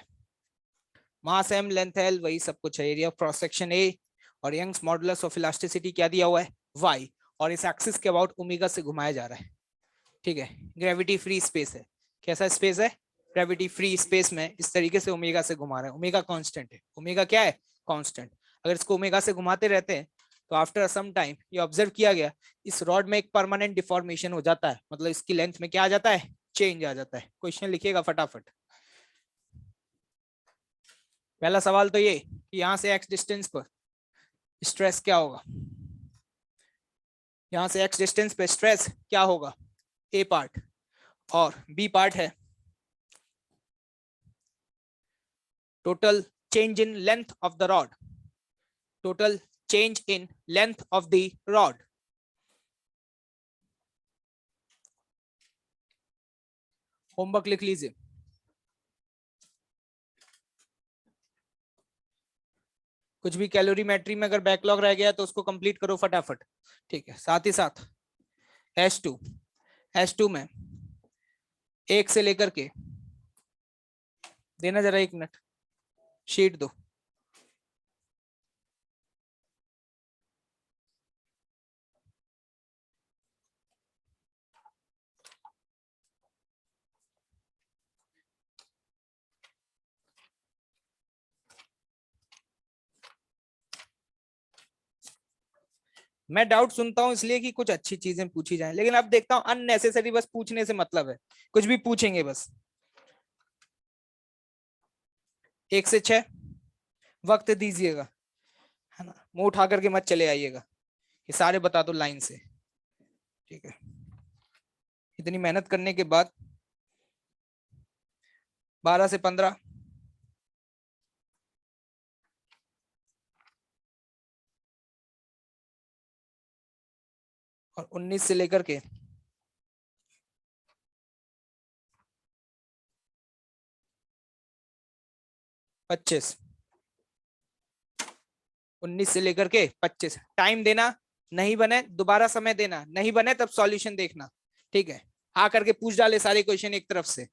mass M, length L, वही सब कुछ है, area of cross section A, और यंग्स मॉडुलस ऑफ इलास्टिसिटी क्या दिया हुआ है? वाई। और इस एक्सिस के अबाउट ओमेगा से घुमाया जा रहा है, ठीक है। ग्रेविटी फ्री स्पेस है। कैसा स्पेस है? ग्रेविटी फ्री स्पेस में इस तरीके से ओमेगा से घुमा रहे हैं। ओमेगा कांस्टेंट है। ओमेगा क्या है? कांस्टेंट। अगर इसको ओमेगा से घुमाते रहते हैं तो आफ्टर सम टाइम ये ऑब्जर्व किया गया, इस रॉड में एक परमानेंट डिफॉर्मेशन हो जाता है, मतलब इसकी लेंथ में क्या आ जाता है? चेंज आ जाता है। क्वेश्चन लिखिएगा फटाफट। पहला सवाल तो ये कि यहां से एक्स डिस्टेंस पर स्ट्रेस क्या होगा? यहां से एक्स डिस्टेंस पे स्ट्रेस क्या होगा? ए पार्ट। और बी पार्ट है total change in length of the rod, total change in length of the rod। Homework लिख लीजिए। कुछ भी कैलोरीमेट्री में अगर बैकलॉग रह गया तो उसको कंप्लीट करो फटाफट, ठीक है। साथ ही साथ H2, H2 में एक से लेकर के, देना जरा 1 मिनट, शीट दो। मैं डाउट सुनता हूं इसलिए कि कुछ अच्छी चीजें पूछी जाएं, लेकिन अब देखता हूं अननेसेसरी बस पूछने से मतलब है, कुछ भी पूछेंगे बस। 1 से 6 वक्त दीजिएगा, है ना, मुंह उठा करके मत चले आइएगा, ये सारे बता दो लाइन से, ठीक है। इतनी मेहनत करने के बाद 12 से 15, और 19 से लेकर के 25, 19 से लेकर के 25 टाइम देना नहीं बने दोबारा समय देना, नहीं बने तब सॉल्यूशन देखना, ठीक है। हाँ करके पूछ डाले सारे क्वेश्चन एक तरफ से।